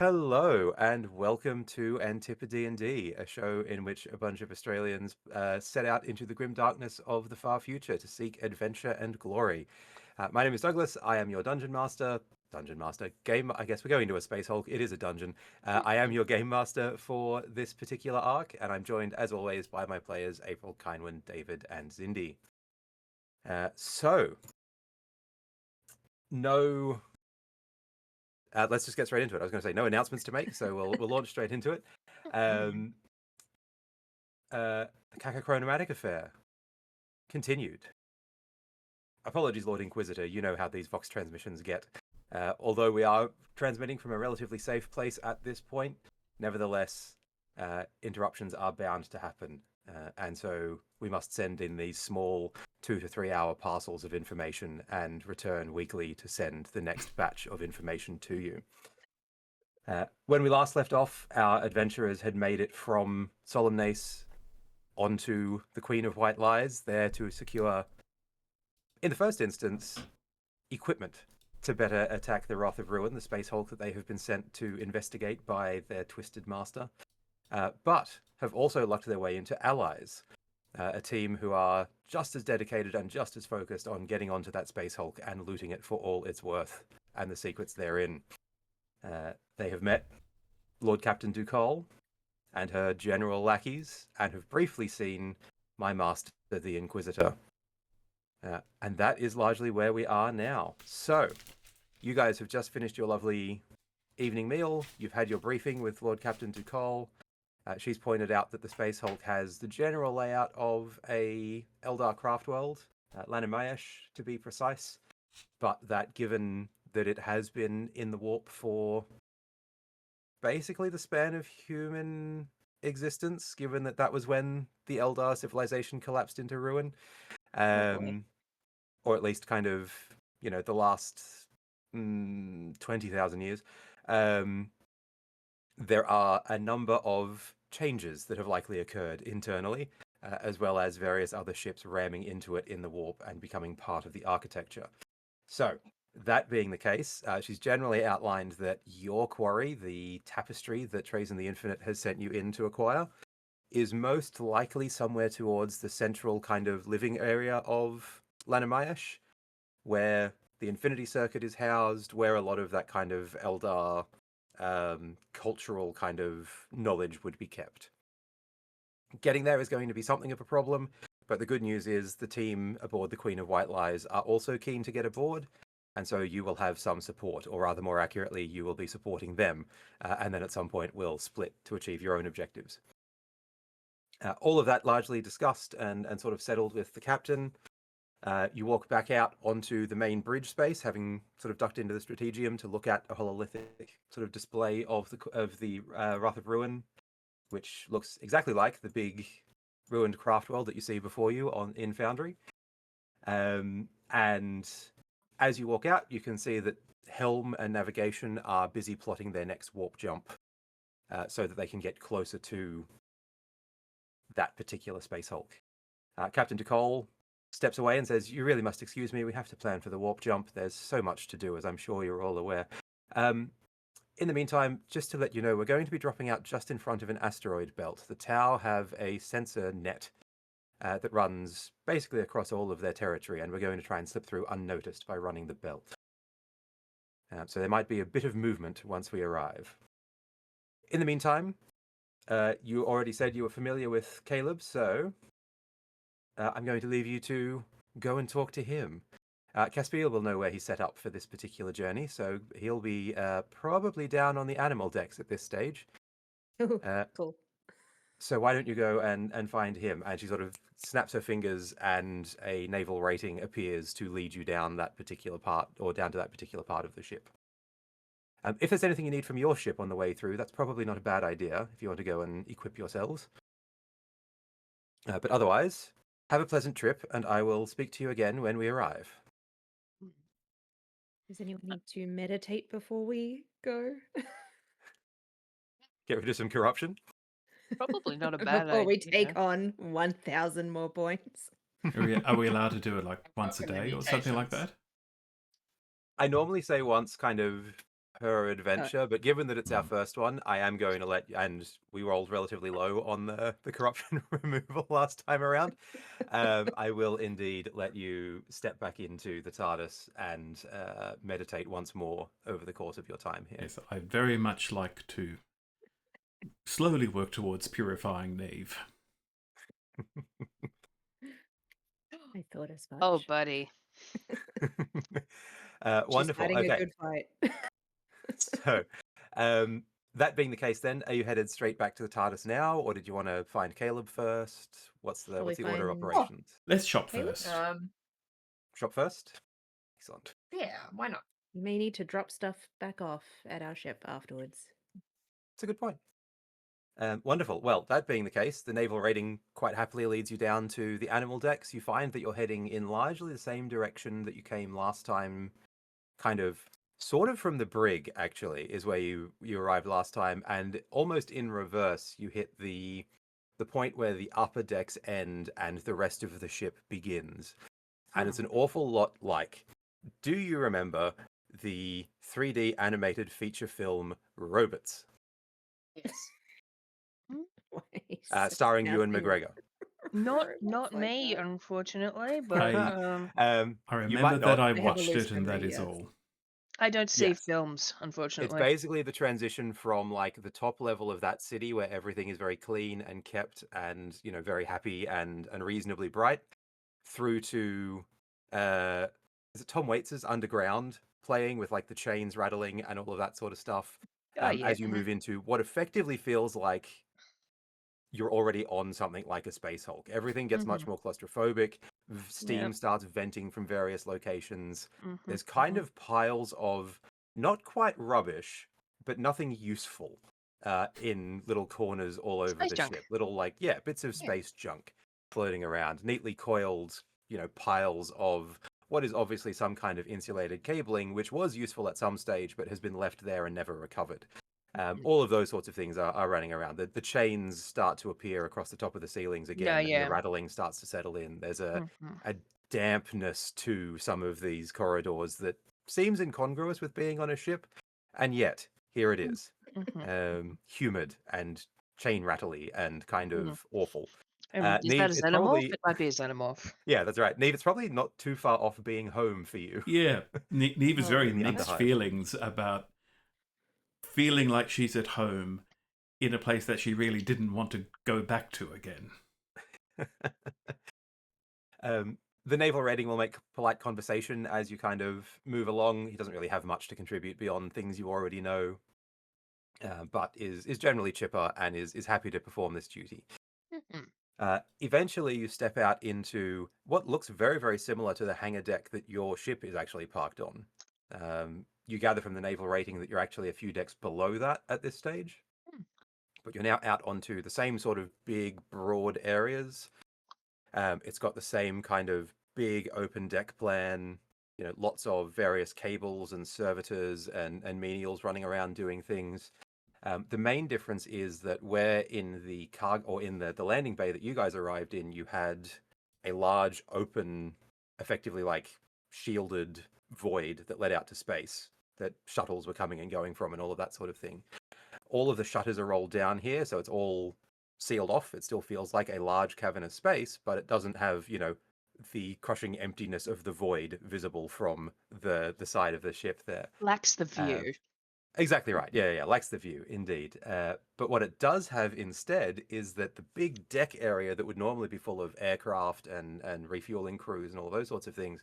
Hello and welcome to Antipa D&D, a show in which a bunch of Australians set out into the grim darkness of the far future to seek adventure and glory. My name is Douglas. I am your dungeon master. Dungeon master game. I guess we're going to a space hulk. It is a dungeon. I am your game master for this particular arc, and I'm joined, as always, by my players April, Kynwin, David, and Zindy. No. Let's just get straight into it. I was going to say no announcements to make, so we'll launch straight into it. The Cacochronomatic affair continued. Apologies, Lord Inquisitor. You know how these Vox transmissions get. Although we are transmitting from a relatively safe place at this point, nevertheless, interruptions are bound to happen. And so we must send in these small 2 to 3 hour parcels of information and return weekly to send the next batch of information to you. When we last left off, our adventurers had made it from Solemnace onto the Queen of White Lies, there to secure, in the first instance, equipment to better attack the Wrath of Ruin, the space hulk that they have been sent to investigate by their twisted master, but have also lucked their way into allies, a team who are just as dedicated and just as focused on getting onto that space hulk and looting it for all it's worth and the secrets therein. They have met Lord Captain Ducol and her general lackeys and have briefly seen my master, the Inquisitor. And that is largely where we are now. So, you guys have just finished your lovely evening meal. You've had your briefing with Lord Captain Ducol. She's pointed out that the Space Hulk has the general layout of a Eldar craft world, Lanamayash to be precise, but that given that it has been in the warp for basically the span of human existence, given that that was when the Eldar civilization collapsed into ruin, or at least kind of, the last 20,000 years, there are a number of changes that have likely occurred internally, as well as various other ships ramming into it in the warp and becoming part of the architecture. So, that being the case, she's generally outlined that your quarry, the tapestry that Trazen the Infinite has sent you in to acquire, is most likely somewhere towards the central kind of living area of Lanamayash, where the Infinity Circuit is housed, where a lot of that kind of Eldar cultural kind of knowledge would be kept. Getting there is going to be something of a problem, but the good news is the team aboard the Queen of White Lies are also keen to get aboard, and so you will have some support, or rather more accurately, you will be supporting them, and then at some point we'll split to achieve your own objectives. All of that largely discussed and sort of settled with the captain. You walk back out onto the main bridge space, having sort of ducked into the strategium to look at a hololithic sort of display of the Wrath of Ruin, which looks exactly like the big ruined craft world that you see before you in Foundry. And as you walk out, you can see that Helm and Navigation are busy plotting their next warp jump, so that they can get closer to that particular space hulk. Captain Ducol steps away and says, "You really must excuse me. We have to plan for the warp jump. There's so much to do, as I'm sure you're all aware. In the meantime, just to let you know, we're going to be dropping out just in front of an asteroid belt. The Tau have a sensor net that runs basically across all of their territory, and we're going to try and slip through unnoticed by running the belt. So there might be a bit of movement once we arrive. In the meantime, you already said you were familiar with Caleb, so I'm going to leave you to go and talk to him. Caspiel will know where he's set up for this particular journey, so he'll be probably down on the animal decks at this stage. Cool. So why don't you go and find him? And she sort of snaps her fingers, and a naval rating appears to lead you down that particular part, or down to that particular part of the ship. If there's anything you need from your ship on the way through, that's probably not a bad idea if you want to go and equip yourselves. But otherwise, have a pleasant trip, and I will speak to you again when we arrive. Does anyone need to meditate before we go? Get rid of some corruption. Probably not a bad Before we idea. take on 1,000 more points. Are we allowed to do it like once a day or something like that? I normally say once, kind of per adventure, but given that it's our first one, I am going to let you, and we rolled relatively low on the corruption removal last time around. I will indeed let you step back into the TARDIS and meditate once more over the course of your time here. Yes, I very much like to slowly work towards purifying Neve. I thought as much. Oh, buddy. She's Wonderful. fighting Okay. a good fight. So, that being the case, then are you headed straight back to the TARDIS now, or did you want to find Caleb first? What's the Probably order of find- operations? Let's shop Caleb? first. Shop first. Excellent. Yeah, why not? You may need to drop stuff back off at our ship afterwards. That's a good point. Wonderful. Well, that being the case, the naval rating quite happily leads you down to the animal decks. You find that you're heading in largely the same direction that you came last time, kind of, sort of from the brig, actually, is where you arrived last time, and almost in reverse, you hit the point where the upper decks end and the rest of the ship begins. And it's an awful lot like, do you remember the 3D animated feature film Robots? Yes. Starring Ewan McGregor. Not me, unfortunately, but I You remember might that not. I They have a watched loose it, and that memory, is yes. all. I don't see Yes. films, It's unfortunately. basically the transition from like the top level of that city where everything is very clean and kept and, you know, very happy and reasonably bright, through to is it Tom Waits' Underground playing with like the chains rattling and all of that sort of stuff. Oh, yeah. As you move into what effectively feels like you're already on something like a space Hulk. Everything gets much more claustrophobic. Steam Yep. starts venting from various locations. Mhm, There's kind of piles of not quite rubbish, but nothing useful in little corners all over Space the junk. ship. Little, like, bits of space junk floating around, neatly coiled, piles of what is obviously some kind of insulated cabling, which was useful at some stage, but has been left there and never recovered. All of those sorts of things are running around. The chains start to appear across the top of the ceilings again, and yeah. the rattling starts to settle in. There's a Mhm. dampness to some of these corridors that seems incongruous with being on a ship, and yet here it is, humid and chain rattly and kind of awful. Is that Neve, a it's xenomorph? probably It might be a xenomorph. yeah, that's right. Neve, it's probably not too far off being home for you. Yeah, Neve is very In the mixed Underhive. feelings about feeling like she's at home in a place that she really didn't want to go back to again. The naval rating will make polite conversation as you kind of move along. He doesn't really have much to contribute beyond things you already know, but is generally chipper and is happy to perform this duty. Eventually, you step out into what looks very, very similar to the hangar deck that your ship is actually parked on. You gather from the naval rating that you're actually a few decks below that at this stage, but you're now out onto the same sort of big, broad areas. It's got the same kind of big open deck plan, lots of various cables and servitors and menials running around doing things. The main difference is that where in the cargo or in the landing bay that you guys arrived in, you had a large open, effectively like shielded void that led out to space that shuttles were coming and going from and all of that sort of thing. All of the shutters are rolled down here, so it's all sealed off. It still feels like a large cavernous space, but it doesn't have, the crushing emptiness of the void visible from the side of the ship there. Lacks the view. Exactly right. Yeah, lacks the view, indeed. But what it does have instead is that the big deck area that would normally be full of aircraft and refueling crews and all those sorts of things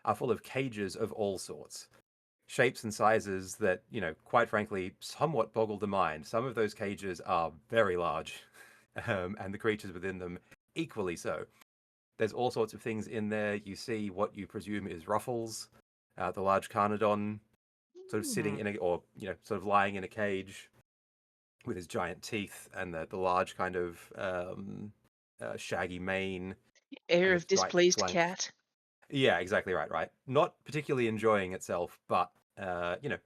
are full of cages of all sorts. Shapes and sizes that, quite frankly, somewhat boggle the mind. Some of those cages are very large, and the creatures within them equally so. There's all sorts of things in there. You see what you presume is Ruffles, the large Carnodon, sort of sitting in sort of lying in a cage with his giant teeth and the large kind of shaggy mane. Air and of the bright displeased flank. cat. Yeah, exactly right. Not particularly enjoying itself, but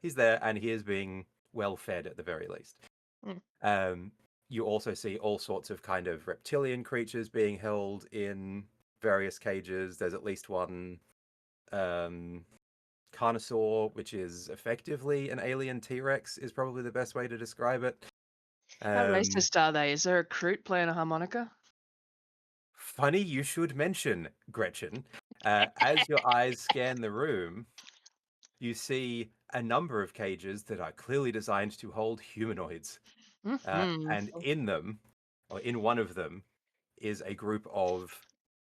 he's there and he is being well fed at the very least. You also see all sorts of kind of reptilian creatures being held in various cages. There's at least one Carnosaur, which is effectively an alien T-Rex, is probably the best way to describe it. How racist are they? Is there a Kroot playing a harmonica? Funny you should mention, Gretchen. As your eyes scan the room, you see a number of cages that are clearly designed to hold humanoids. Mhm. And in them, or in one of them, is a group of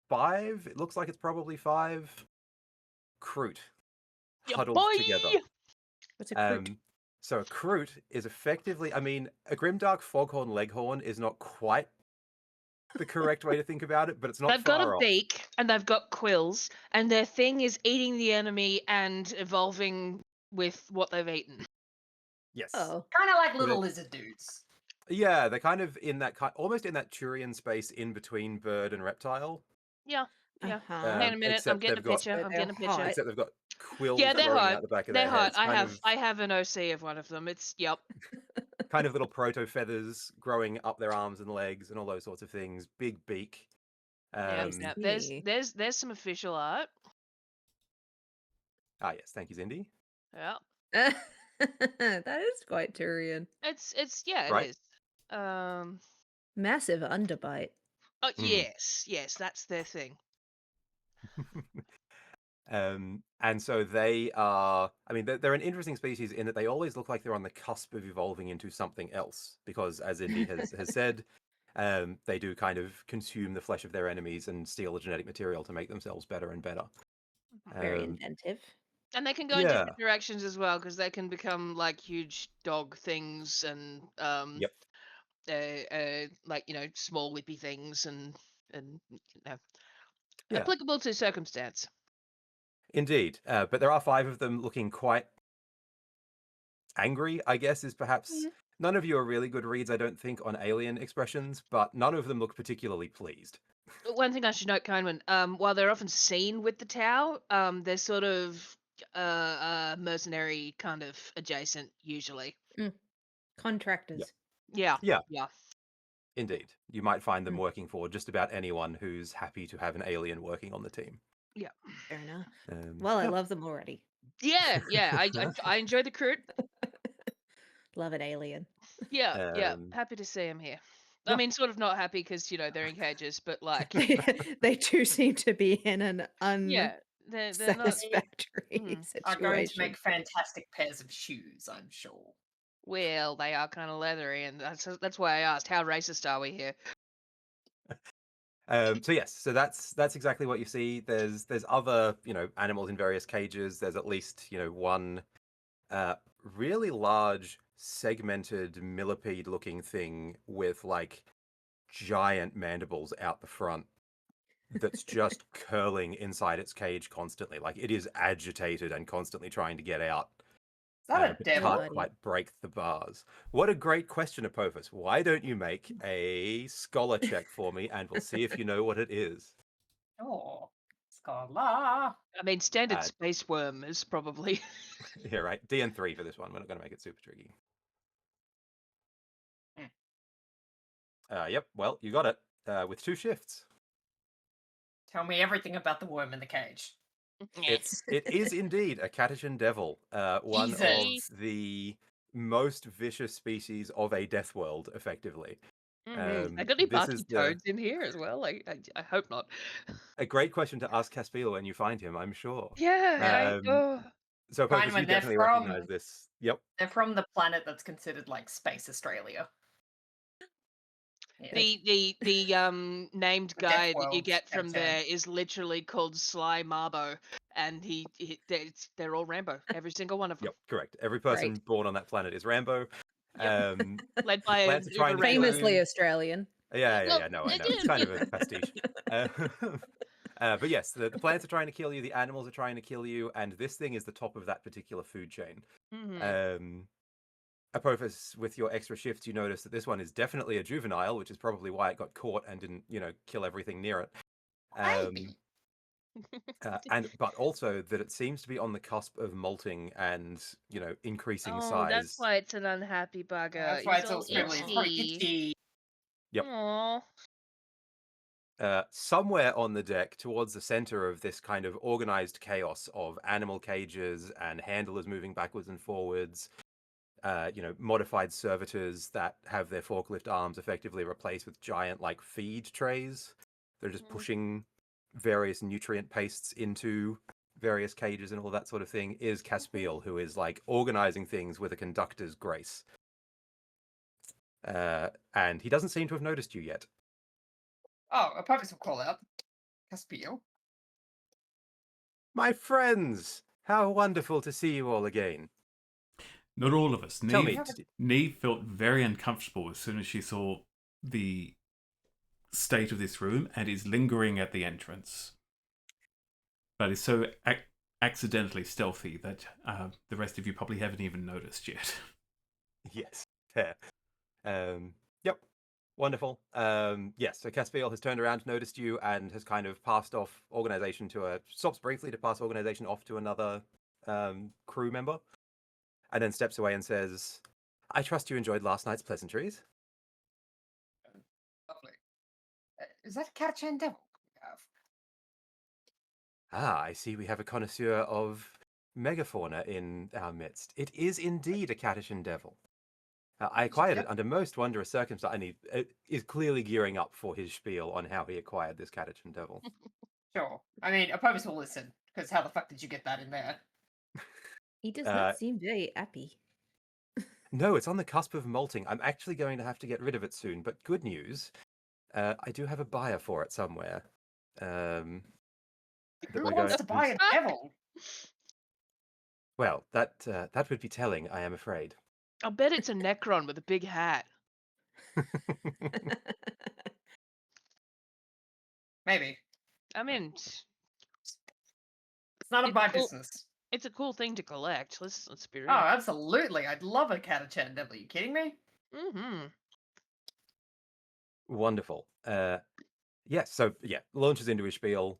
5, it looks like it's probably 5, Kroot Ya huddled boy! together. What's a Kroot? So a Kroot is effectively, I mean, a Grimdark Foghorn Leghorn is not quite the correct way to think about it, but it's not They've got far a off. beak and they've got quills, and their thing is eating the enemy and evolving with what they've eaten. Yes. Oh. Kind of like So little they- lizard dudes. Yeah, they're kind of in that almost in that Turian space in between bird and reptile. Yeah, yeah. Uh-huh. Hang on a minute, I'm except getting a they've got- picture. So I'm they're getting a picture. hot. Except they've got quills Yeah, they're growing hot. out the back of They're their hot. heads. I have an OC of one of them. It's yep. Kind of little proto feathers growing up their arms and legs and all those sorts of things. Big beak. Yeah, I yeah. see. There's some official art. Yes, thank you, Zindy. Yeah. That is quite Turian. It's yeah, Right. it is. Um Massive underbite. oh Mhm. yes, that's their thing. And so they are, I mean, they're an interesting species in that they always look like they're on the cusp of evolving into something else, because as Indy has said, they do kind of consume the flesh of their enemies and steal the genetic material to make themselves better and better. Very Um, inventive. And they can go in yeah. different directions as well, because they can become like huge dog things and Yep. like small whippy things and Yeah. applicable to circumstance. Indeed. But there are 5 of them looking quite angry, I guess, is perhaps. Yeah. None of you are really good reads, I don't think, on alien expressions, but none of them look particularly pleased. One thing I should note, Kindman, while they're often seen with the Tau, they're sort of mercenary kind of adjacent usually. Contractors. Yeah. Yeah. Yeah. Indeed. You might find them Mm. working for just about anyone who's happy to have an alien working on the team. Fair enough. Um, Well, I yeah. love them already. Yeah. I enjoy the Kroot. Love an alien. Yeah. Um, Happy to see him here. yeah. I mean, sort of not happy because they're in cages, but like, They do seem to be in an yeah, they're not. unsatisfactory Are going to situation. make fantastic pairs of shoes, I'm sure. Well, they are kind of leathery, and that's why I asked, how racist are we here? So yes, so that's exactly what you see. There's other animals in various cages. There's at least one really large segmented millipede looking thing with like giant mandibles out the front that's just curling inside its cage constantly. Like it is agitated and constantly trying to get out. Is that a But devil? can't quite break the bars. What a great question, Apophis. Why don't you make a scholar check for me and we'll see if you know what it is. Oh, scholar. I mean, standard Uh, space worm is probably. Yeah, right. DN3 for this one. We're not going to make it super tricky. Yep. Well, you got it. With 2 shifts. Tell me everything about the worm in the cage. It is indeed a Catechan devil. One Jesus. of the most vicious species of a death world, effectively. I got any This barky is toads in here as well? I hope not. a great question to ask Caspiel when you find him, I'm sure. Yeah. So, Fine, Apophis, when you they're definitely from- recognize this. Yep. They're from the planet that's considered like Space Australia. Yeah. The named The Death guy that you World, get from Catechan. there is literally called Sly Marbo, and they're all Rambo, every single one of them. Yep. Correct. Every person born on that planet is Rambo. Yep. Um, Led by a plants are trying to uber kill Famously you. Australian. Yeah. No, I know. It's kind of a pastiche. But yes, the plants are trying to kill you, the animals are trying to kill you, and this thing is the top of that particular food chain. Apophis, with your extra shifts, you notice that this one is definitely a juvenile, which is probably why it got caught and didn't, kill everything near it. But also that it seems to be on the cusp of molting and, increasing size. That's why it's an unhappy bugger. That's why He's it's all scribbly. It's probably itchy. Yep. Aww. somewhere on the deck, towards the center of this kind of organized chaos of animal cages and handlers moving backwards and forwards, modified servitors that have their forklift arms effectively replaced with giant like feed trays. They're just pushing various nutrient pastes into various cages and all that sort of thing, is Caspiel, who is like organizing things with a conductor's grace. And he doesn't seem to have noticed you yet. Oh, a purposeful call out. Caspiel. My friends, how wonderful to see you all again. Not all of us. Tell me, Neve felt very uncomfortable as soon as she saw the state of this room and is lingering at the entrance. But is so accidentally stealthy that the rest of you probably haven't even noticed yet. Yes, fair. Yep, wonderful. Yes, so Caspiel has turned around, noticed you, and has kind of passed off organization stops briefly to pass organization off to another crew member, and then steps away and says, I trust you enjoyed last night's pleasantries. Lovely. Is that a Catachan Devil we have? Ah, I see we have a connoisseur of megafauna in our midst. It is indeed a Catachan devil. I acquired it under most wondrous circumstances, and he is clearly gearing up for his spiel on how he acquired this Catachan devil. Sure. I mean, a purposeful listen, because how the fuck did you get that in there? He does not seem very happy. No, it's on the cusp of molting. I'm actually going to have to get rid of it soon, but good news, I do have a buyer for it somewhere. Who wants to buy a devil? Well, that would be telling, I am afraid. I'll bet it's a Necron with a big hat. Maybe. I mean, It's none of It's my cool. business. it's a cool thing to collect. Let's be real. Oh, absolutely. I'd love a Catachan devil. Are you kidding me? Mm-hmm. Wonderful. Yes, so yeah, launches into his spiel,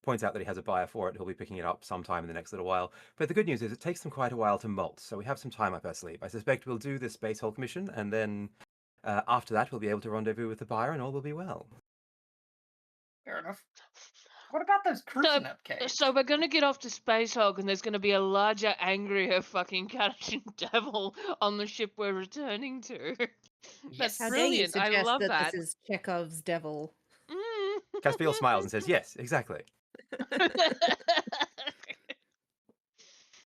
points out that he has a buyer for it. He'll be picking it up sometime in the next little while. But the good news is it takes them quite a while to molt, so we have some time up our sleeve. I suspect we'll do this Space Hulk mission, and then after that we'll be able to rendezvous with the buyer and all will be well. Fair enough. What about those cruising up caves? So we're gonna get off to Space Hulk, and there's gonna be a larger, angrier fucking Catachan devil on the ship we're returning to. That's How dare you brilliant. I suggest love that that. this is Chekhov's devil? Caspiel smiles and says, yes, exactly.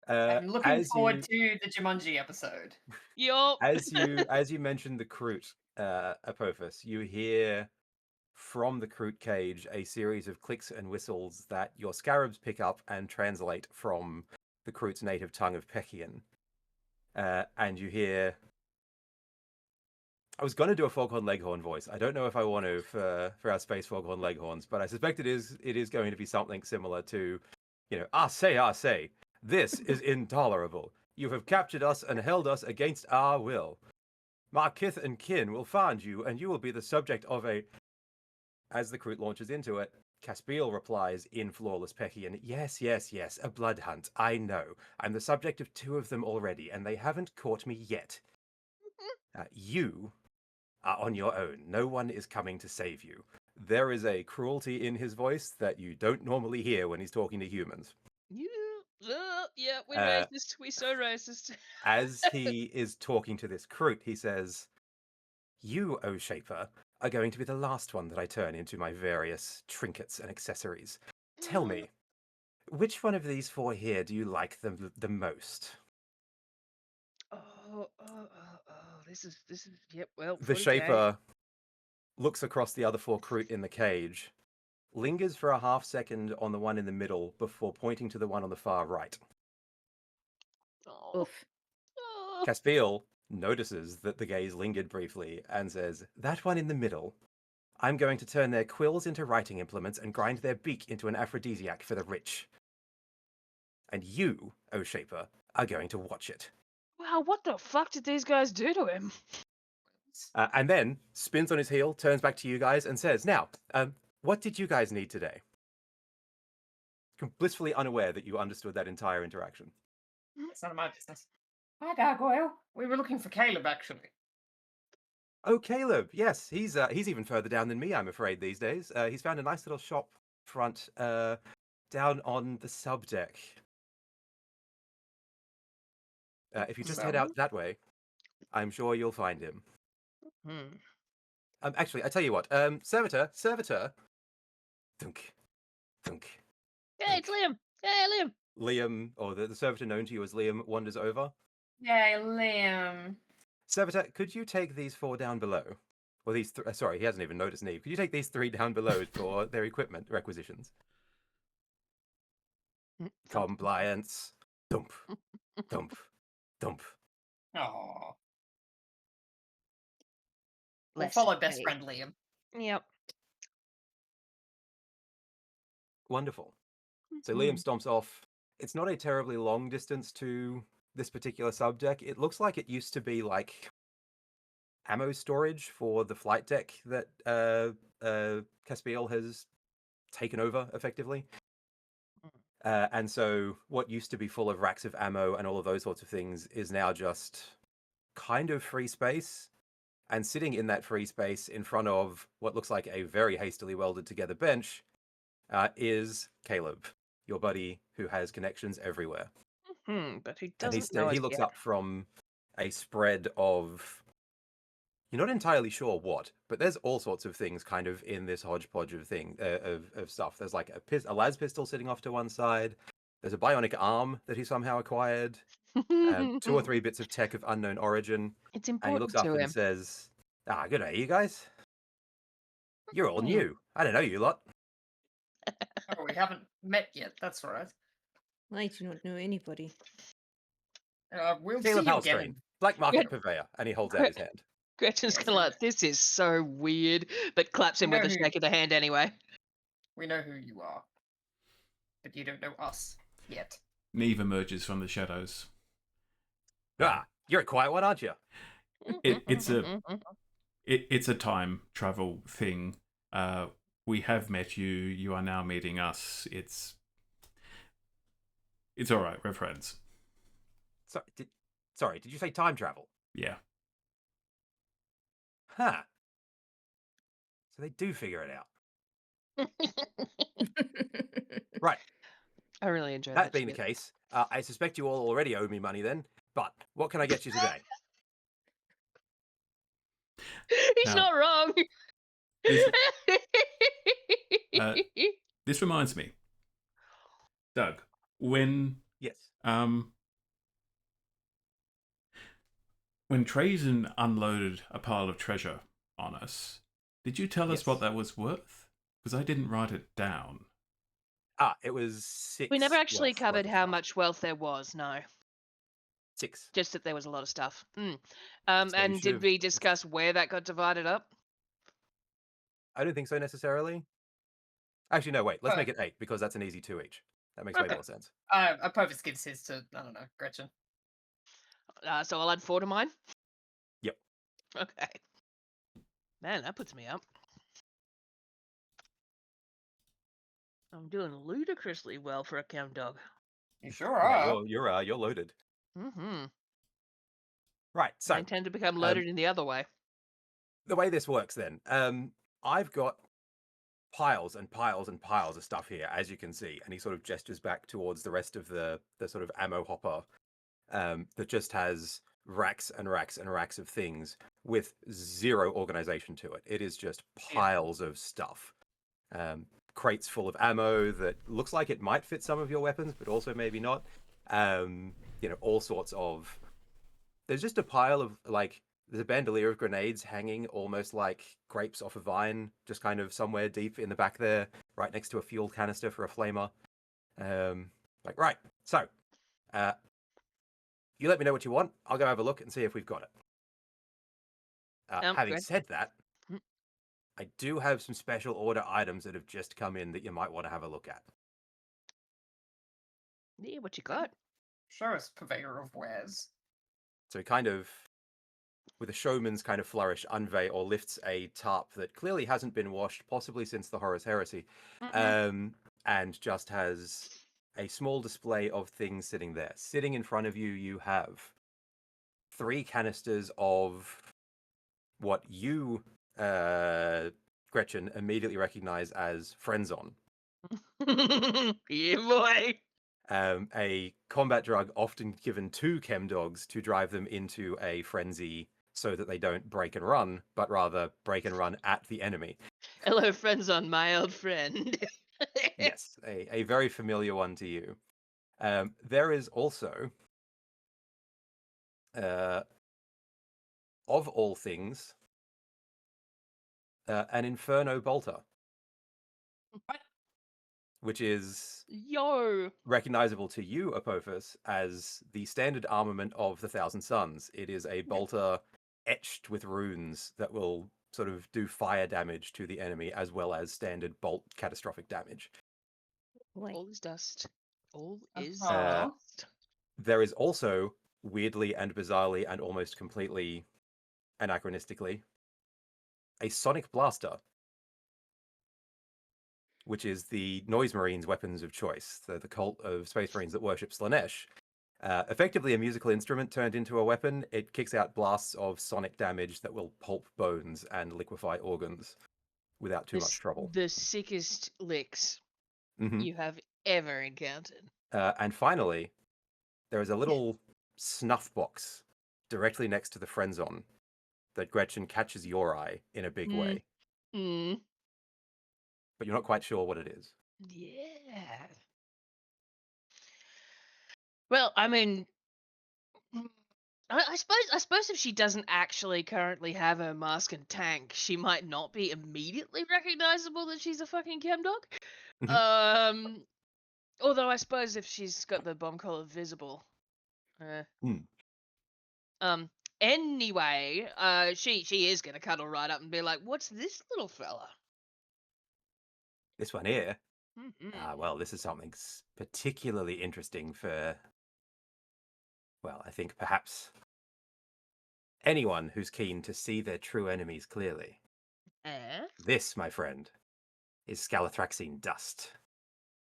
I'm looking forward to the Jumanji episode. Yup. As you mentioned the Kroot, Apophis, you hear from the Kroot cage a series of clicks and whistles that your scarabs pick up and translate from the Kroot's native tongue of Pekian. And you hear... I was going to do a Foghorn Leghorn voice. I don't know if I want to for our Space Foghorn Leghorns, but I suspect it is going to be something similar to, I say, this is intolerable. You have captured us and held us against our will. My kith and kin will find you, and you will be the subject of a... As the Kroot launches into it, Caspiel replies in flawless Pekian, yes, a blood hunt, I know. I'm the subject of 2 of them already, and they haven't caught me yet. You are on your own. No one is coming to save you. There is a cruelty in his voice that you don't normally hear when he's talking to humans. Yeah, we're racist. We're so racist. As he is talking to this Kroot, he says, you, O Shaper, are going to be the last one that I turn into my various trinkets and accessories. Tell me, which one of these 4 here do you like the most? This is yep. Well, The 40K. Shaper looks across the other 4 Kroot in the cage, lingers for a half second on the one in the middle before pointing to the one on the far right. Oh. Oof. Caspiel notices that the gaze lingered briefly and says, that one in the middle, I'm going to turn their quills into writing implements and grind their beak into an aphrodisiac for the rich. And you, O Shaper, are going to watch it. Wow, what the fuck did these guys do to him? And then spins on his heel, turns back to you guys and says, now, what did you guys need today? Blissfully unaware that you understood that entire interaction. It's none of my business. Hi, Gargoyle. We were looking for Caleb, actually. Oh, Caleb. Yes, he's even further down than me, I'm afraid, these days. He's found a nice little shop front down on the subdeck. If you just head out that way, I'm sure you'll find him. Hmm. Actually, I tell you what. Servitor. Thunk, thunk. Hey, it's Liam. Hey, Liam. Liam, or the servitor known to you as Liam, wanders over. Yay, Liam. Servitor, could you take these 4 down below? Or these sorry, he hasn't even noticed Neve. Could you take these 3 down below for their equipment requisitions? Compliance. Thump, thump, thump. Oh. We'll Less follow best pay. friend Liam. Yep. Wonderful. So Liam stomps off. It's not a terribly long distance to this particular subdeck. It looks like it used to be like ammo storage for the flight deck that Caspiel has taken over effectively. And so what used to be full of racks of ammo and all of those sorts of things is now just kind of free space. And sitting in that free space in front of what looks like a very hastily welded together bench is Caleb, your buddy who has connections everywhere. But who And doesn't know he us looks yet? up from a spread of, you're not entirely sure what, but there's all sorts of things kind of in this hodgepodge of of stuff. There's like a las pistol sitting off to one side. There's a bionic arm that he somehow acquired. 2 or 3 bits of tech of unknown origin. It's And he important looks up to and him. says, good day, you guys. You're all new. I don't know you lot. Oh, we haven't met yet, that's right. I do not know anybody. We'll Caleb see you again. Halstrane, Black Market Purveyor. And he holds out his hand. Gretchen's Yes, kind of like, this is so weird, but claps him We with know a who- shake of the hand anyway. We know who you are. But you don't know us yet. Neve emerges from the shadows. You're a quiet one, aren't you? It's a time travel thing. We have met you. You are now meeting us. It's all right. We're friends. Sorry, did you say time travel? Yeah. Huh. So they do figure it out. Right. I really enjoy That that being the shit. case, I suspect you all already owe me money then. But what can I get you today? He's Now- not wrong. This reminds me, Doug, when Yes. when Trajan unloaded a pile of treasure on us, did you tell us Yes. what that was worth? Because I didn't write it down. It was 6. We never actually wealth covered worth of how stuff. much wealth there was, no. 6. Just that there was a lot of stuff. So you And should did have- we discuss where that got divided up? I don't think so necessarily. Actually, no, wait. Let's make it 8 because that's an easy 2 each. That makes way Okay. more sense. Apophis gives his to, I don't know, Gretchen. So I'll add 4 to mine? Yep. Okay. Man, that puts me up. I'm doing ludicrously well for a count dog. You sure Yeah, are. you're loaded. Mm-hmm. Right. So I intend to become loaded in the other way. the way this works then, I've got piles and piles and piles of stuff here, as you can see, and he sort of gestures back towards the rest of the sort of ammo hopper that just has racks and racks and racks of things with zero organization to it. It is just piles of stuff. Crates full of ammo that looks like it might fit some of your weapons, but also maybe not. All sorts of. There's just a pile of there's a bandolier of grenades hanging almost like grapes off a vine, just kind of somewhere deep in the back there, right next to a fuel canister for a flamer. Right. So, you let me know what you want. I'll go have a look and see if we've got it. Having Good. said that, I do have some special order items that have just come in that you might want to have a look at. Yeah, what you got? Show us, purveyor of wares. So he kind of, with a showman's kind of flourish, unveil or lifts a tarp that clearly hasn't been washed, possibly since the Horus Heresy, and just has a small display of things sitting there. Sitting in front of you, you have 3 canisters of what you, Gretchen, immediately recognize as Frenzon, Yeah, boy. a combat drug often given to chem dogs to drive them into a frenzy so that they don't break and run, but rather break and run at the enemy. Hello, friends on my old friend. Yes, a very familiar one to you. There is also, of all things, an Inferno Bolter, What? which is Yo. recognizable to you, Apophis, as the standard armament of the Thousand Suns. It is a bolter etched with runes that will sort of do fire damage to the enemy as well as standard bolt catastrophic damage. Boy. All is dust. All is Uh-huh. dust. There is also, weirdly and bizarrely and almost completely anachronistically, a Sonic Blaster, which is the Noise Marines' weapons of choice, the cult of Space Marines that worship Slanesh. Effectively a musical instrument turned into a weapon, it kicks out blasts of sonic damage that will pulp bones and liquefy organs without too much trouble. The sickest licks Mhm. you have ever encountered. And finally, there is a little snuff box directly next to the Frenzon that Gretchen catches your eye in a big way, Hmm. but you're not quite sure what it is. Yeah. Well, I mean, I suppose if she doesn't actually currently have her mask and tank, she might not be immediately recognizable that she's a fucking chem dog. Mhm. Although I suppose if she's got the bomb collar visible. Hmm. Anyway, she is gonna cuddle right up and be like, "What's this little fella?" This one here, Mhm. well, this is something particularly interesting for, well, I think perhaps anyone who's keen to see their true enemies clearly. Eh? This, my friend, is Scalathraxine dust.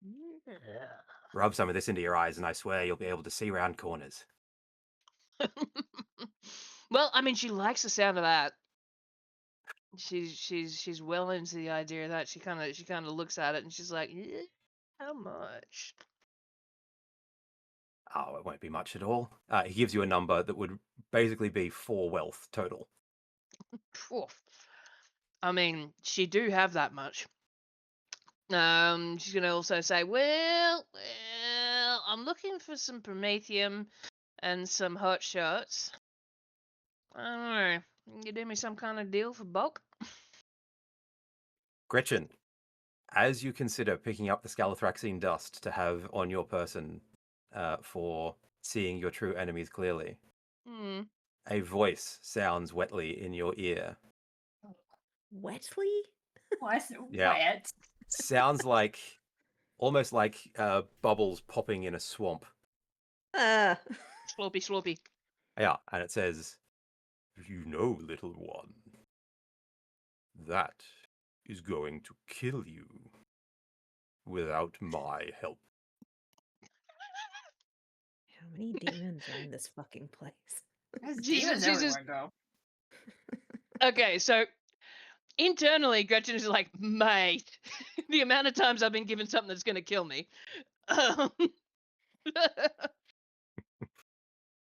Yeah. Rub some of this into your eyes, and I swear you'll be able to see round corners. Well, I mean, she likes the sound of that. She's well into the idea of that. She kind of looks at it and she's like, "How much?" Oh, it won't be much at all. He gives you a number that would basically be 4 wealth total. Phew. I mean, she do have that much. She's gonna also say, well, I'm looking for some promethium and some hot shots. I don't know. You do me some kind of deal for bulk? Gretchen, as you consider picking up the Scalathraxine dust to have on your person for seeing your true enemies clearly, Hmm. a voice sounds wetly in your ear. Wetly? Why is it Yeah. wet? Sounds like almost like bubbles popping in a swamp. Uh, Sloppy, sloppy. Yeah, and it says, "You know, little one, that is going to kill you without my help." how many demons are in this fucking place? There's Jesus, demons Jesus. everywhere, Okay, so internally, Gretchen is like, mate, the amount of times I've been given something that's gonna kill me.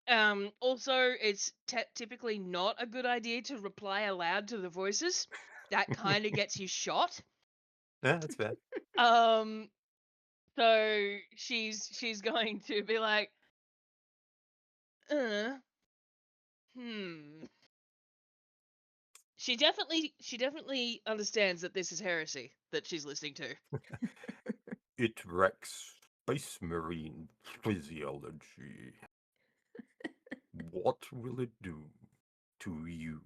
Um, also, it's typically not a good idea to reply aloud to the voices. That kind of gets you shot. Yeah, that's fair. Um, so she's going to be like, uh, hmm. She definitely understands that this is heresy that she's listening to. It wrecks Space Marine physiology. What will it do to you?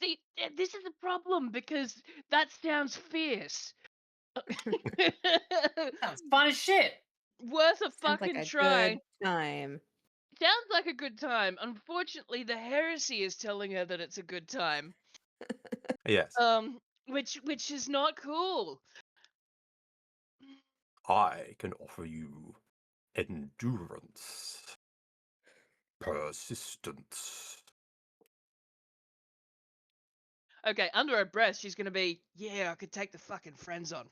See, this is the problem because that sounds fierce. Sounds fun as shit. Worth a Sounds like fucking a try. good time. Sounds like a good time. Unfortunately, the heresy is telling her that it's a good time. Yes, Which is not cool. I can offer you endurance, persistence, Okay, under her breath, she's gonna be, yeah, I could take the fucking friend zone.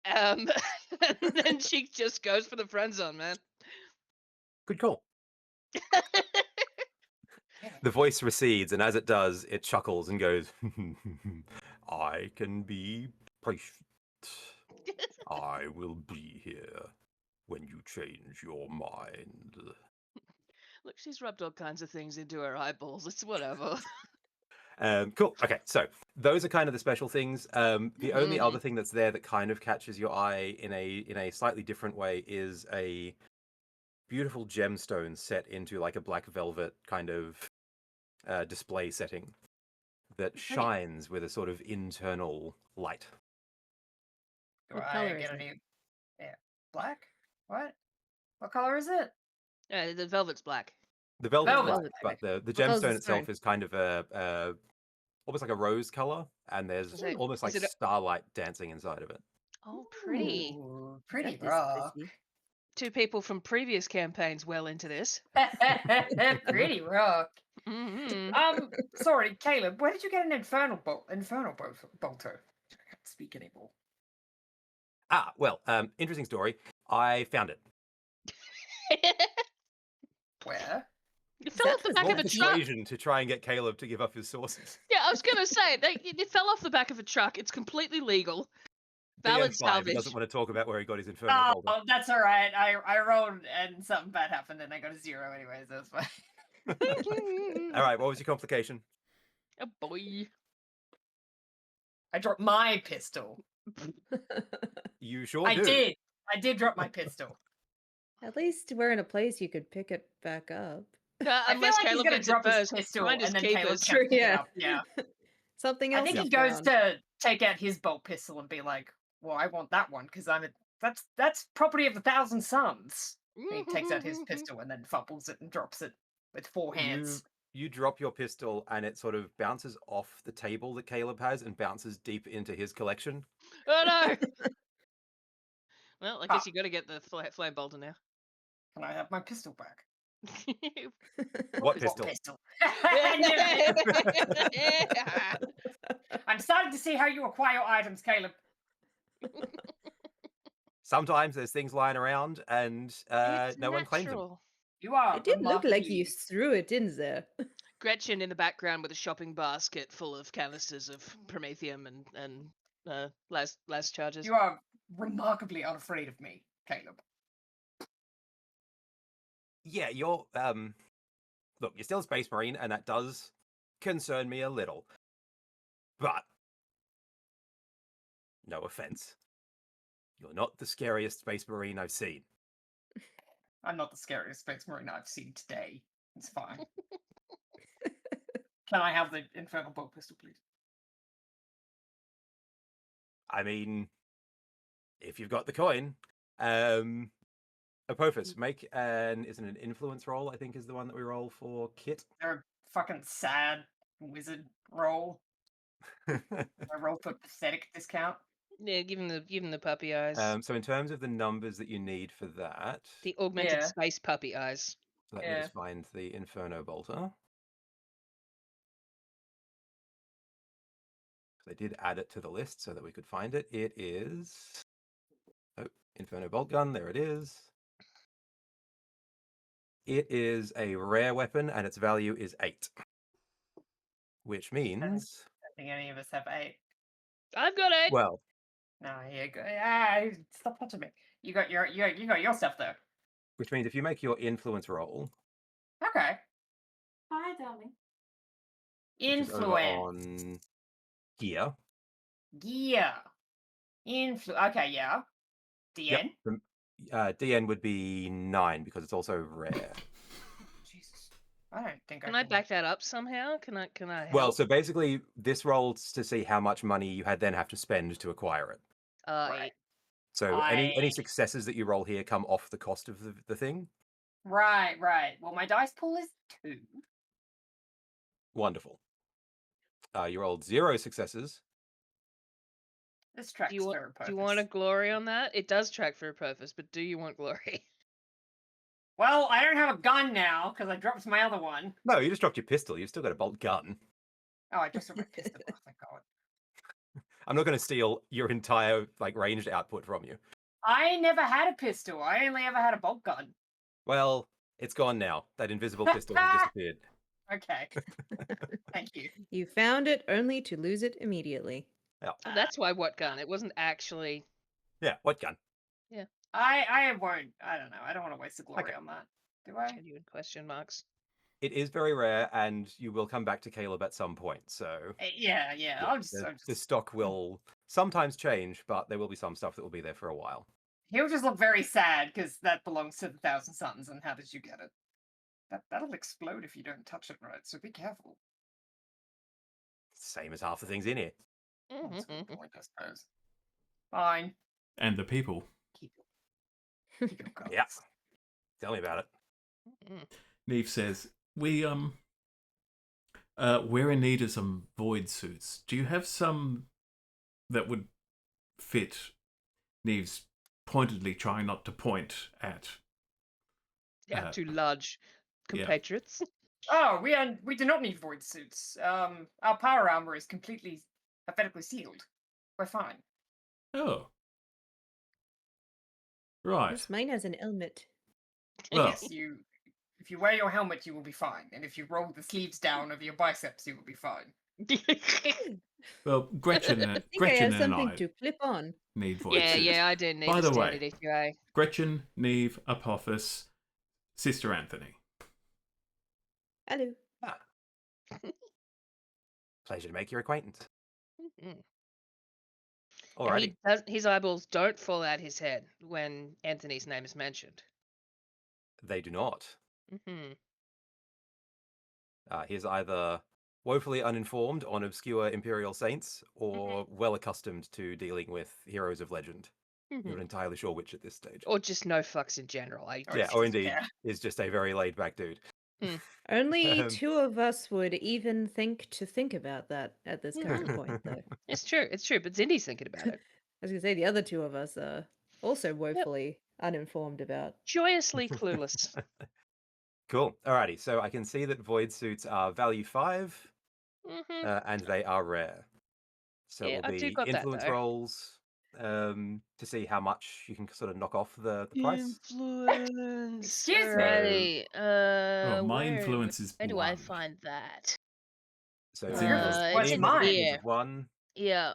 And then she just goes for the friend zone, man. Good call. The voice recedes, and as it does, it chuckles and goes, I can be patient. I will be here when you change your mind. Look, she's rubbed all kinds of things into her eyeballs. It's whatever. Cool. Okay, so those are kind of the special things. The only other thing that's there that kind of catches your eye in a slightly different way is a beautiful gemstone set into like a black velvet kind of display setting that shines with a sort of internal light. Do What I color get is it? any? Yeah, black. What? What color is it? The velvet's black. The velvet's Velvet. black, Velvet's but black. the What color's gemstone the itself stone? is kind of a almost like a rose color, and there's Is it- almost like is it a- starlight dancing inside of it. Oh, pretty. Ooh, pretty That is rock. pretty. Two people from previous campaigns well into this. Pretty rock. Hmm Sorry, Caleb. Where did you get an infernal bolter? I can't speak anymore. Ah, well, interesting story. I found it. Where? It fell off the was back of Roll a truck. persuasion to try and get Caleb to give up his sources. Yeah, I was gonna say it fell off the back of a truck. It's completely legal. Valid DM5, he salvage. doesn't want to talk about where he got his infernal bolter. Oh, that's all right. I rolled and something bad happened and I got a 0 anyways. That's fine. All right, what was your complication? Oh boy. I dropped my pistol. You sure I do. did. I did drop my pistol. At least we're in a place you could pick it back up. I feel Unless like he's Caleb gonna gets it drop his first. pistol Find his and then Caleb keepers. can pick it Yeah. up. Yeah. Something I else. think is he goes found. to take out his bolt pistol and be like, "Well, I want that one because that's property of the Thousand Suns." And he takes out his pistol and then fumbles it and drops it with 4 hands. You drop your pistol and it sort of bounces off the table that Caleb has and bounces deep into his collection. Oh no! Well, I guess Ah. you got to get the flame bolter now. Can I have my pistol back? What pistol? I knew it. I'm starting to see how you acquire items, Caleb. Sometimes there's things lying around and It's no one claims them. natural. You are. It did look like you remarkably- threw it in there. Gretchen in the background with a shopping basket full of canisters of promethium and last charges. You are remarkably unafraid of me, Caleb. Yeah, you're look, you're still a space marine, and that does concern me a little. But no offense. You're not the scariest space marine I've seen. I'm not the scariest space marine I've seen today. It's fine. Can I have the infernal bolt pistol, please? I mean, if you've got the coin, Apophis, make isn't it an influence roll, I think is the one that we roll for Kit. They're a fucking sad wizard roll. I roll for pathetic discount. Yeah, give him the puppy eyes. So in terms of the numbers that you need for that, The augmented Yeah. space puppy eyes. let me just find the Inferno Bolter. They did add it to the list so that we could find it. It is Inferno Bolt Gun, there it is. It is a rare weapon and its value is 8. Which means I don't think any of us have 8. I've got it. well, No, you go. Stop touching me. You got your stuff though. which means if you make your influence roll, Okay. Hi, darling. which is over Influence. on gear. Gear. Okay, yeah. DN. Yep. DN would be 9 because it's also rare. Jesus. I don't think Can I back that up somehow? Can I help? Well, so basically, this rolls to see how much money you had then have to spend to acquire it. Right. So any I- successes that you roll here come off the cost of the thing. Right. Well, my dice pool is 2. Wonderful. You rolled 0 successes. This tracks do you want for a purpose. do you want a glory on that? It does track for a purpose, but do you want glory? Well, I don't have a gun now because I dropped my other one. No, you just dropped your pistol. You've still got a bolt gun. Oh, I just dropped my pistol. Oh, thank I'm not going to steal your entire ranged output from you. I never had a pistol. I only ever had a bolt gun. Well, it's gone now. That invisible pistol has disappeared. Okay. Thank you. You found it only to lose it immediately. Yeah. Well, that's why what gun? It wasn't actually. Yeah. What gun? I won't. I don't know. I don't want to waste the glory on that. Do I? Genuine question marks. It is very rare, and you will come back to Caleb at some point. So Yeah. I'll just. the stock will sometimes change, but there will be some stuff that will be there for a while. He'll just look very sad because that belongs to the Thousand Suns. And how did you get it? That'll explode if you don't touch it right. So be careful. Same as half the things in here. That's a good point, I suppose. Fine. And the people. Keep your guns. Yeah. Tell me about it. Neve says, we're in need of some void suits. Do you have some that would fit? Neve's pointedly trying not to point at. Yeah, two large yeah. compatriots. Oh, we do not need void suits. Our power armor is completely hermetically sealed. We're fine. Oh. Right. Yes, mine has an helmet. Well, Yes, if you wear your helmet, you will be fine. And if you roll the sleeves down over your biceps, you will be fine. well, Gretchen I think I Gretchen have and something I to clip on. need void Yeah, suits. I do need By a the standard way, HUA. Gretchen, Neve, Apophis, Sister Anthony. Hello. Pleasure to make your acquaintance. Mhm. Alrighty. His eyeballs don't fall out his head when Anthony's name is mentioned. They do not. Mm-hmm. He is either woefully uninformed on obscure Imperial saints or well accustomed to dealing with heroes of legend. You're not entirely sure which at this stage. Or just no fucks in general. Or indeed is just a very laid back dude. Only two of us would even think about that at this current point, though. It's true, but Zindy's thinking about it. I was going to say, the other two of us are also woefully uninformed about. Joyously clueless. Cool. Alrighty. So I can see that void suits are value 5, and they are rare. So Yeah, it will I do be got that, influence though. rolls to see how much you can sort of knock off the price. Influence. Excuse me. Alrighty. Well, my where influence is do I 1. find that? So It's influence yours. of What's Neve, mine? influence Yeah. of 1, Yeah.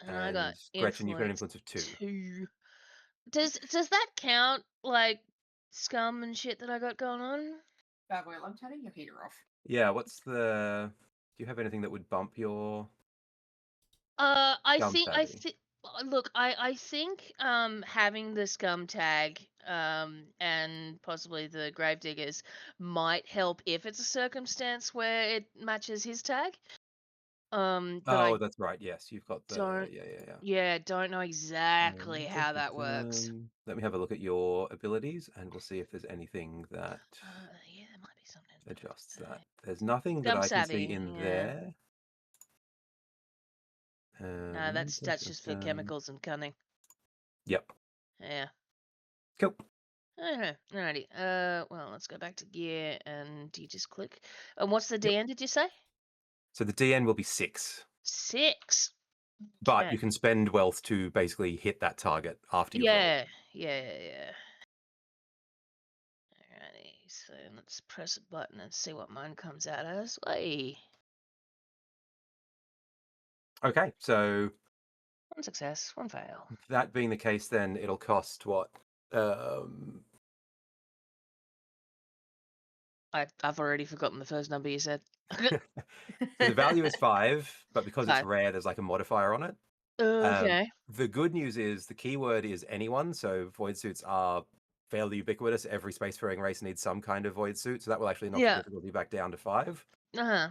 And I got and Gretchen, you've got an influence influence of 2. 2. Does that count like scum and shit that I got going on? Well, I'm turning your heater off. Yeah, what's the... Do you have anything that would bump your... I Scum think tagging? look, I think having the scum tag and possibly the gravediggers might help if it's a circumstance where it matches his tag. But I that's right. Yes, you've got the... don't Yeah. don't know exactly how that works. Let me have a look at your abilities, and we'll see if there's anything that Yeah, there might be something. adjusts that. There's nothing that Scum I can savvy, see in yeah. there. No, that's just for chemicals and cunning. Yep. Yeah. Cool. Okay. Alrighty. Well, let's go back to gear and you just click. And what's the Yep. DN? Did you say? So the DN will be 6, 6. but Okay. you can spend wealth to basically hit that target after you roll. Yeah. Alrighty. So let's press a button and see what mine comes out as. Hey. Okay, so 1 success, 1 fail. that being the case, then it'll cost what? I've already forgotten the first number you said. So the value is 5, but because it's 5. rare, there's like a modifier on it. Okay. The good news is the keyword is anyone, so void suits are fairly ubiquitous. Every spacefaring race needs some kind of void suit, so that will actually knock the difficulty back down to 5,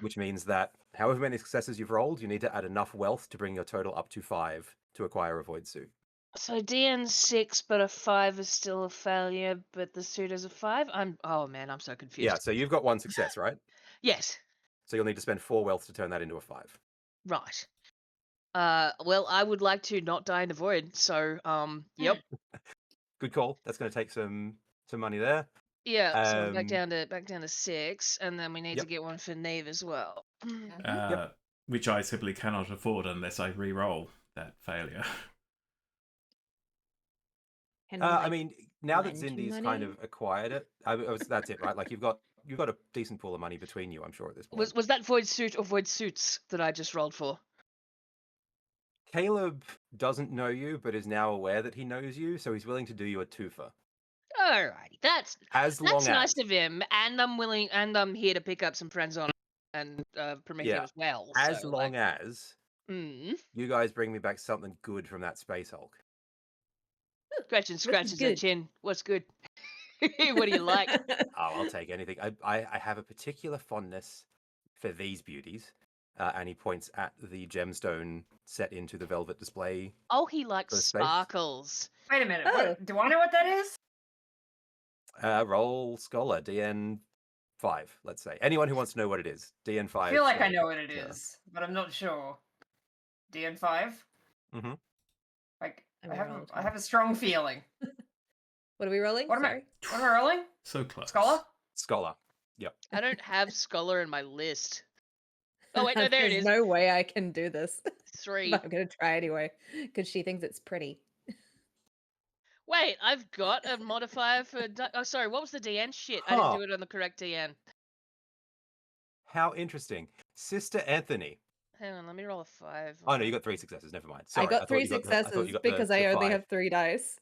which means that however many successes you've rolled, you need to add enough wealth to bring your total up to 5 to acquire a void suit. So DN 6, but a 5 is still a failure, but the suit is a 5? Oh man, I'm so confused. Yeah, so you've got 1 success, right? Yes. So you'll need to spend 4 wealth to turn that into a 5. Right. Well, I would like to not die in the void, so yep. Good call. That's going to take some money there. Yeah, so back down to 6, and then we need to Yep. get one for Neve as well. Which I simply cannot afford unless I re-roll. that failure. Can I like, mean, now that lend you Zindy's kind money? of acquired it, that's it, right? Like you've got a decent pool of money between you, I'm sure at this point. Was that void suit or void suits that I just rolled for? Caleb doesn't know you, but is now aware that he knows you, so he's willing to do you a twofer. Alrighty, that's As long nice as, of him, and I'm willing, and I'm here to pick up some friends on and Prometheum Yeah, as well. as so, long like, as mm. you guys bring me back something good from that space Hulk. Gretchen What's scratches her good? chin. What's good? What do you like? Oh, I'll take anything. I have a particular fondness for these beauties. And he points at the gemstone set into the velvet display Oh, he likes for the space. sparkles. Wait a minute. Oh. What, do I know what that is? Roll Scholar, DN 5, let's say. Anyone who wants to know what it is, DN 5. I feel like I Scholar. know what it is, but I'm not sure. DN5? Mhm. Like, I'm I rolling have a strong feeling. What are we rolling? What am Sorry. What am I rolling? So close. Scholar? Scholar. Yep. I don't have scholar in my list. Oh wait, no, there it There's is. no way I can do this. 3. But I'm gonna try anyway because she thinks it's pretty. Wait, I've got a modifier for. Oh, sorry. What was the DN? Shit, I didn't Huh. do it on the correct DN. How interesting. Sister Anthony. Hang on, let me roll a 5. Oh, no, you got 3 successes. Never mind. Sorry, I got thought 3 you got I thought successes you got because the I only 5. have 3 dice.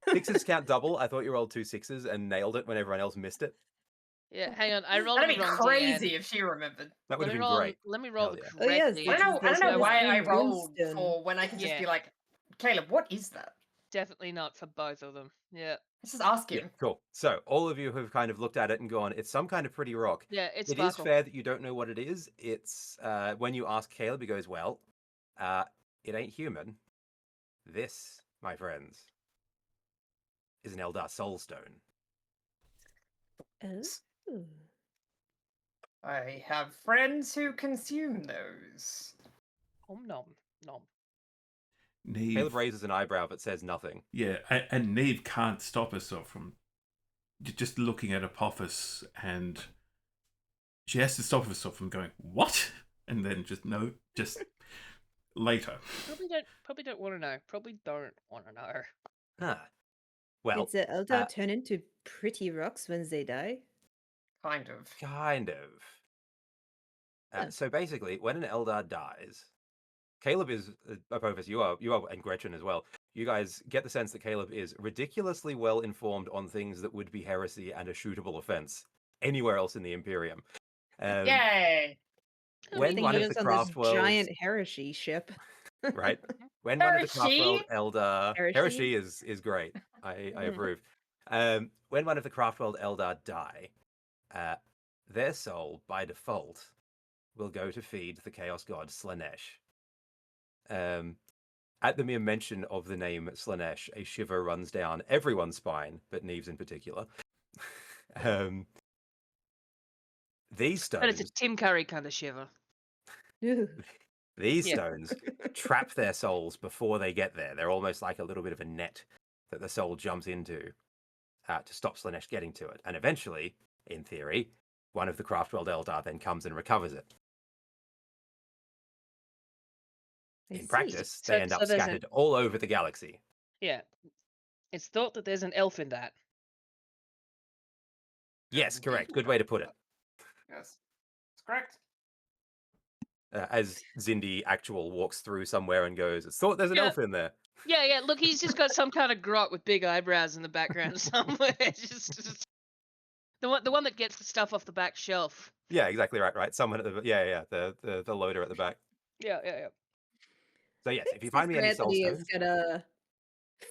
6s count double. I thought you rolled 2 6s and nailed it when everyone else missed it. Yeah, hang on. I rolled That'd the be wrong crazy DN. if she remembered. That would Let have me been roll. great. Let me roll Hell the yeah. Oh, yes, correct I DN. don't know. I There's don't know no why I Steve rolled Winston. for when I could just Yeah. be like, Caleb, what is that? Definitely not for both of them. Yeah. Let's just ask Yeah, him. cool. So all of you have kind of looked at it and gone, it's some kind of pretty rock. Yeah, it's It is sparkle. fair that you don't know what it is. It's when you ask Caleb, he goes, well, it ain't human. This, my friends, is an Eldar Soulstone. Oh. I have friends who consume those. Nom nom. Neve, Caleb raises an eyebrow but says nothing. yeah, and Neve can't stop herself from just looking at Apophis, and she has to stop herself from going, "What?" and then just later. Probably don't want to know. Probably don't want to know. Huh. Well, Did the Eldar turn into pretty rocks when they die? Kind of. kind of. Huh. So basically, when an Eldar dies, Caleb is Apophis, you are, and Gretchen as well. You guys get the sense that Caleb is ridiculously well informed on things that would be heresy and a shootable offense anywhere else in the Imperium. Yay! When Think one he of the is on this Craftworlds, giant heresy ship. right? When one of the Heresy? Craftworld Eldar Heresy? heresy is great. I approve. When one of the Craftworld Eldar die, their soul by default will go to feed the Chaos God Slanesh. At the mere mention of the name Slanesh, a shiver runs down everyone's spine, but Neve's in particular. These But it's stones, a Tim Curry kind of shiver. Ooh. these Yeah. stones trap their souls before they get there. They're almost like a little bit of a net that the soul jumps into to stop Slanesh getting to it. And eventually, in theory, one of the Craftworld Eldar then comes and recovers it. I In see. practice, So- they end up so there's an- scattered all over the galaxy. Yeah. It's thought that there's an elf in that. Yes, correct. Good way to put it. Yes. It's correct. As Zindy actual walks through somewhere and goes, it's thought there's an Yeah. elf in there. Yeah. Look, he's just got some kind of grot with big eyebrows in the background somewhere. just the one that gets the stuff off the back shelf. Yeah, exactly right. Someone at the loader at the back. Yeah. So yes, if you find me any soul Anthony is stones, gonna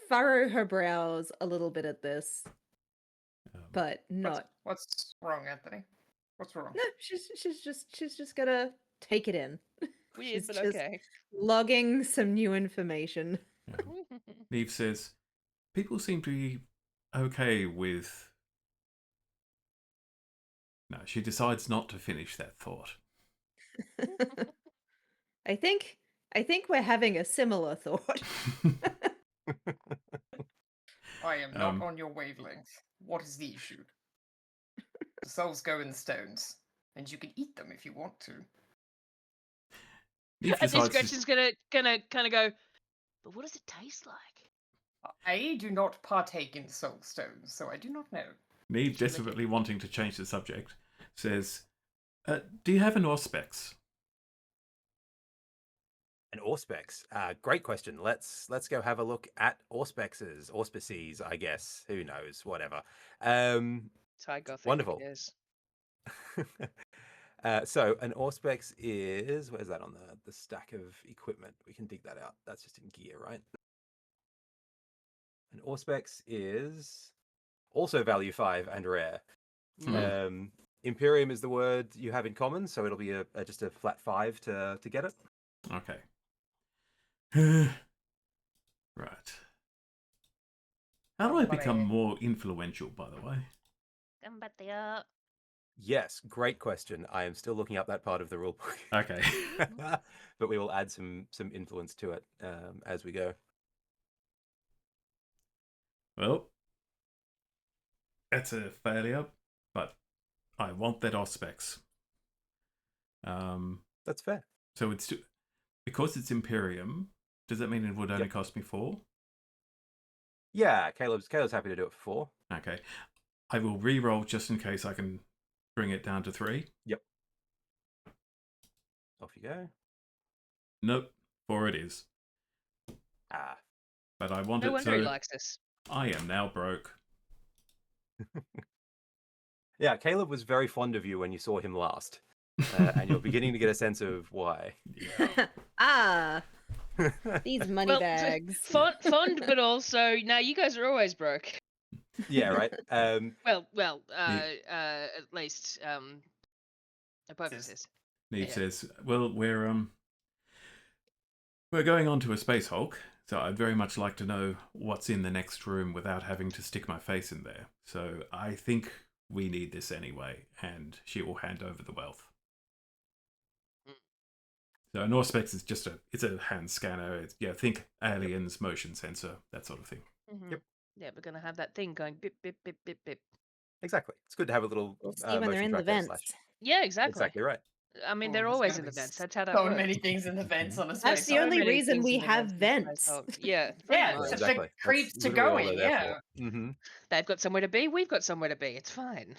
furrow her brows a little bit at this, but not. What's wrong, Anthony? What's wrong? No, she's just gonna take it in. Weird, She's but just okay. logging some new information. Neve says, "People seem to be okay with." No, she decides not to finish that thought. I think we're having a similar thought. I am not on your wavelength. What is the issue? The souls go in the stones, and you can eat them if you want to. Neve And this decides to, Gretchen's gonna kind of go, But what does it taste like? I do not partake in soul stones, so I do not know. Neve, desperately wanting to change the subject, says, do you have an Auspex? An Auspex. Great question. Let's go have a look at auspices, I guess. Who knows? Whatever. Ty Gothic. Wonderful. Yes. So an Auspex is, where's that on the stack of equipment? We can dig that out. That's just in gear, right? An Auspex is also value 5 and rare. Imperium is the word you have in common, so it'll be just a flat 5 to get it. Okay. Right. How do I become more influential, by the way? Yes, great question. I am still looking up that part of the rulebook. Okay. But we will add some influence to it as we go. Well, that's a failure, but I want that Auspex. That's fair. So it's because it's Imperium. Does that mean it would only cost me 4? Yeah, Caleb's happy to do it for 4. Okay. I will re-roll just in case I can bring it down to 3. Yep. Off you go. Nope. 4 it is. But I want No it wonder so he likes this. I am now broke. Yeah, Caleb was very fond of you when you saw him last. And you're beginning to get a sense of why. These money bags. Fond, but also now you guys are always broke. Yeah, right. Well, at least hypothesis. Neve says, "Well, we're going on to a space Hulk, so I'd very much like to know what's in the next room without having to stick my face in there. So I think we need this anyway." And she will hand over the wealth. So an Auspex is just it's a hand scanner. Think aliens, motion sensor, that sort of thing. Mm-hmm. Yep. Yeah, we're gonna have that thing going bip bip bip bip bip. Exactly. It's good to have a little We'll see when they're motion in the tracker vents. Yeah, exactly. Exactly right. I mean, Oh, they're there's always gotta in the be vents. That's how that So works. many things in the vents on a space. That's the Hulk. only many reason things we in the have vents. vents. Yeah, Yeah, much. it's just exactly. for creeps That's to literally go all in. they're there Yeah. for. Mm-hmm. They've got somewhere to be. We've got somewhere to be. It's fine.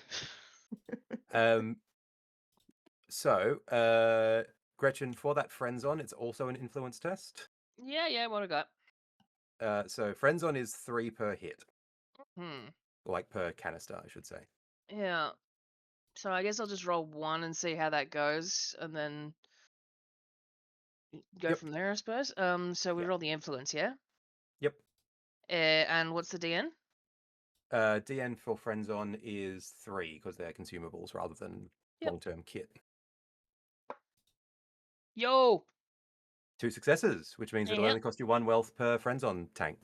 So, Gretchen, for that friends on, it's also an influence test. Yeah. What I got? So friends on is 3 per hit, Hmm. like per canister, I should say. Yeah. So I guess I'll just roll 1 and see how that goes, and then go from there, I suppose. So we roll the influence, yeah. Yep. And what's the DN? DN for friends on is 3 because they're consumables rather than long-term kit. Yo. 2 successes, which means it'll only cost you 1 wealth per friends on tank.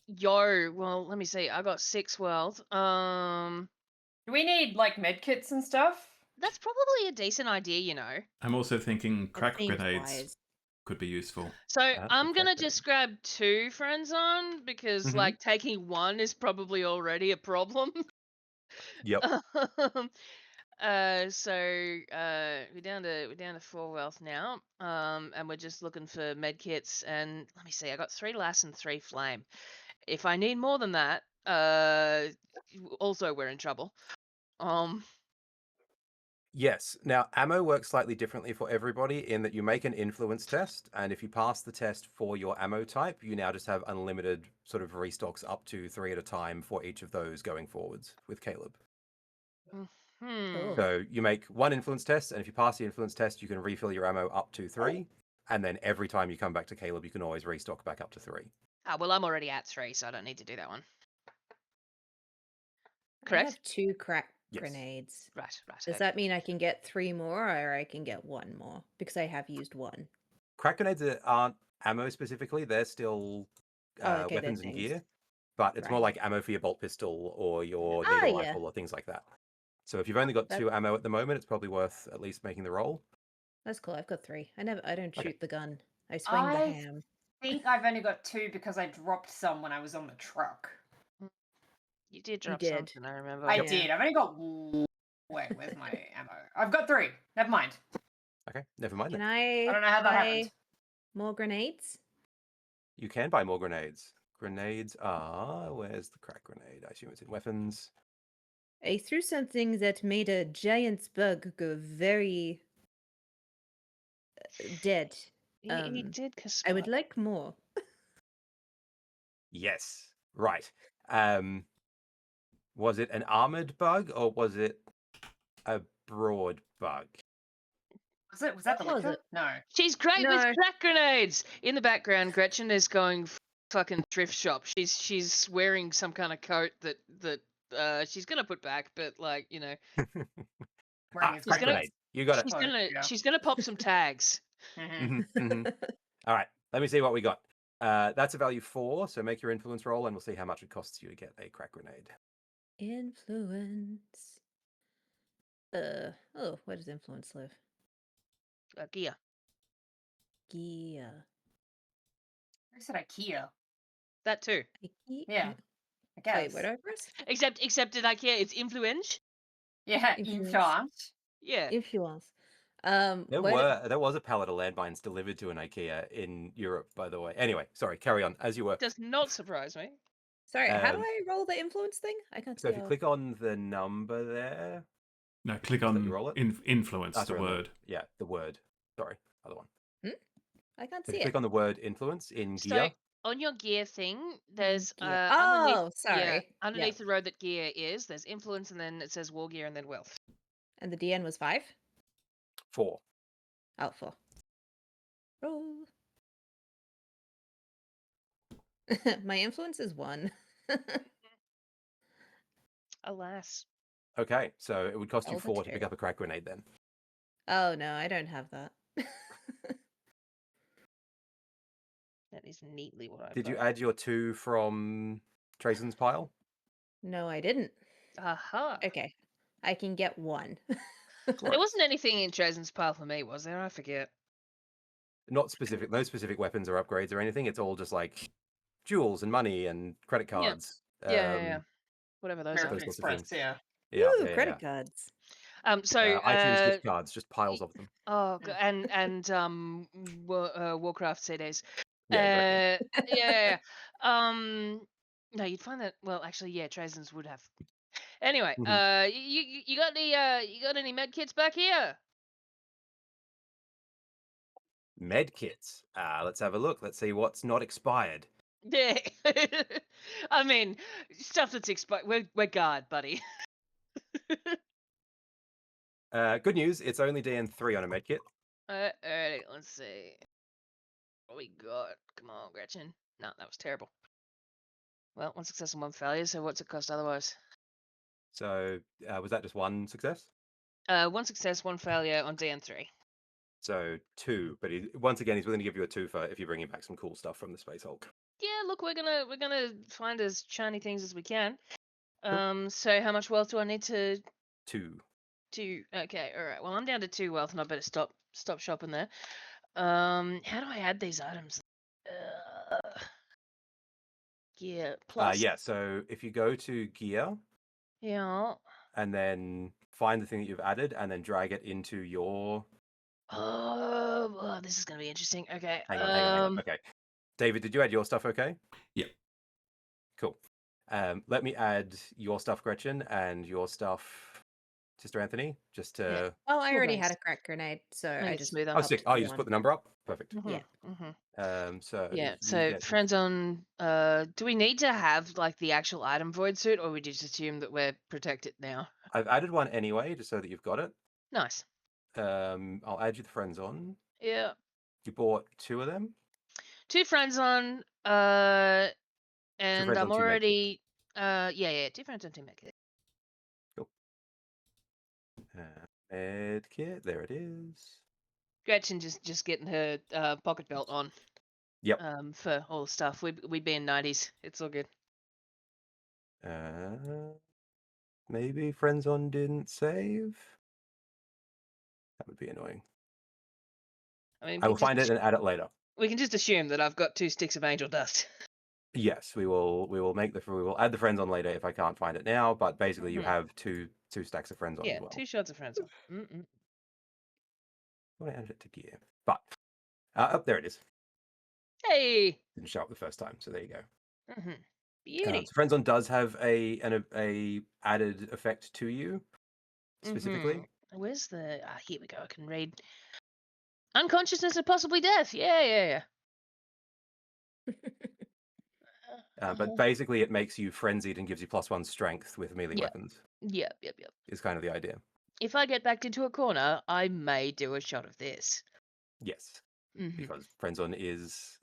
Yo. Well, let me see. I got 6 wealth. Do we need like med kits and stuff? That's probably a decent idea, you know. I'm also thinking crack Seems grenades wise. could be useful. So I'm good gonna crack just grab 2 friends on because Mhm. like taking 1 is probably already a problem. Yep. So we're down to 4 wealth now. And we're just looking for med kits, and let me see, I got 3 lass and 3 flame. If I need more than that, also we're in trouble. Yes. Now, ammo works slightly differently for everybody in that you make an influence test, and if you pass the test for your ammo type, you now just have unlimited sort of restocks up to 3 at a time for each of those going forwards with Caleb. Cool. So you make 1 influence test, and if you pass the influence test, you can refill your ammo up to 3, and then every time you come back to Caleb, you can always restock back up to 3. Well, I'm already at 3, so I don't need to do that one. I Correct? have 2 crack Yes. grenades. Right. Does that mean I can get 3 more, or I can get 1 more? Because I have used 1. Crack grenades aren't ammo specifically; they're still Okay, they're weapons and things. gear, but it's more Right. like ammo for your bolt pistol or your Ah, needle yeah. rifle or things like that. So if you've only got That- 2 ammo at the moment, it's probably worth at least making the roll. That's cool. I've got 3. I don't shoot Okay. the gun. I swing the ham. I think I've only got 2 because I dropped some when I was on the truck. You did drop did. something, I remember. I did. I've only got. Wait, where's my ammo? I've got 3. Never mind. Okay, never mind. Can then. I I don't know how that buy happened. more grenades? You can buy more grenades. Grenades are... Where's the crack grenade? I assume it's in weapons. I threw something that made a giant's bug go very dead. He did I would conspire. like more. Yes. Right. Was it an armored bug or was it a broad bug? Was that the What was liquor? it? No. She's great with No. crack grenades. In the background, Gretchen is going fucking thrift shop. She's wearing some kind of coat that she's gonna put back, but like Wearing his She's Crack gonna- grenade. You got it. she's gonna pop some tags. All right. Let me see what we got. That's a value 4, so make your influence roll and we'll see how much it costs you to get a crack grenade. Influence. Oh, where does influence live? Gear. Gia. I said IKEA. That too. Yeah, I guess. Wait, what do I press? Except at IKEA, it's influence. Yeah, Influence. influence. Yeah. Influence. There was a pallet of landmines delivered to an IKEA in Europe, by the way. Anyway, sorry, carry on as you were. Does not surprise me. Sorry, how do Um, I roll the influence thing? I can't So see. if you click on the number there, No, click Let you on roll it? influence, the sorry, on word. Yeah, the word. Sorry, other one. I can't So if see you click it. on the word influence in So gear, on your gear thing, there's Gear. underneath. Oh, sorry. Yeah, Yeah. underneath the road that gear is, there's influence, and then it says war gear, and then wealth. And the DN was 5? 4. Oh, 4. Roll. My influence is 1. Alas. Okay, so it would cost you Roll the 4 to pick 2. up a crack grenade then. Oh, no, I don't have that. That is neatly what I've Did you got. add your 2 from Trazen's pile? No, I didn't. Aha. Okay. I can get 1. There wasn't anything in Chosen's pile for me, was there? I forget. Not specific. No specific weapons or upgrades or anything. It's all just like jewels and money and credit Yeah. cards. Yeah. Whatever those are. Those American sorts of Express, things. yeah. Yeah, Ooh, yeah, credit cards. iTunes gift cards, just piles of them. And Warcraft CDs. Yeah, exactly. Yeah. No, you'd find that. Well, actually, yeah, Trazen's would have. Anyway, Mhm. you got any med kits back here? Med kits. Let's have a look. Let's see what's not expired. Yeah. I mean, stuff that's expired. We're guard, buddy. Good news. It's only DN3 on a med kit. Alright, let's see. What we got? Come on, Gretchen. No, that was terrible. Well, 1 success and 1 failure. So what's it cost otherwise? So was that just 1 success? 1 success, 1 failure on DN3. So 2, but once again, he's willing to give you a 2 for if you bring him back some cool stuff from the Space Hulk. Yeah, look, we're gonna find as shiny things as we can. Cool. So how much wealth do I need to 2. Okay, all right. Well, I'm down to 2 wealth, and I better stop shopping there. How do I add these items? Gear plus. Yeah, so if you go to gear Yeah. and then find the thing that you've added and then drag it into your... Oh, this is gonna be interesting. Okay. Hang on. Okay. David, did you add your stuff okay? Yep. Cool. Let me add your stuff, Gretchen, and your stuff, Sister Anthony, just to... Well, I Cool already beans. had a crack grenade, so I I need to just... smooth Oh, up. sick. upped Oh, the you just one. put the number up? Perfect. Yeah. So Yeah. if you So get- friends on. Do we need to have like the actual item void suit, or we just assume that we're protected now? I've added one anyway, just so that you've got it. Nice. I'll add you the friends on. Yeah. You bought 2 of them? 2 friends on. friends And on, I'm 2 med already. Yeah. 2 friends on 2 med kit. Cool. Med kit, there it is. Gretchen just getting her pocket belt on. Yep. For all the stuff. We'd be in 90s. It's all good. Maybe friends on didn't save? That would be annoying. I mean, I will find it and add it later. we can just assume that I've got 2 sticks of angel dust. Yes, we will add the friends on later if I can't find it now, but basically you Mhm. have two stacks of friends on Yeah, as well. 2 shots of friends on. I want to add it to gear. But oh, there it is. Hey. Didn't show up the first time, so there you go. Beauty. So Friends On does have a added effect to you specifically. Where's the? Here we go. I can read. Unconsciousness and possibly death. Yeah. But basically, it makes you frenzied and gives you +1 strength with melee weapons. Yep. Is kind of the idea. If I get backed into a corner, I may do a shot of this. Yes, because Friends On is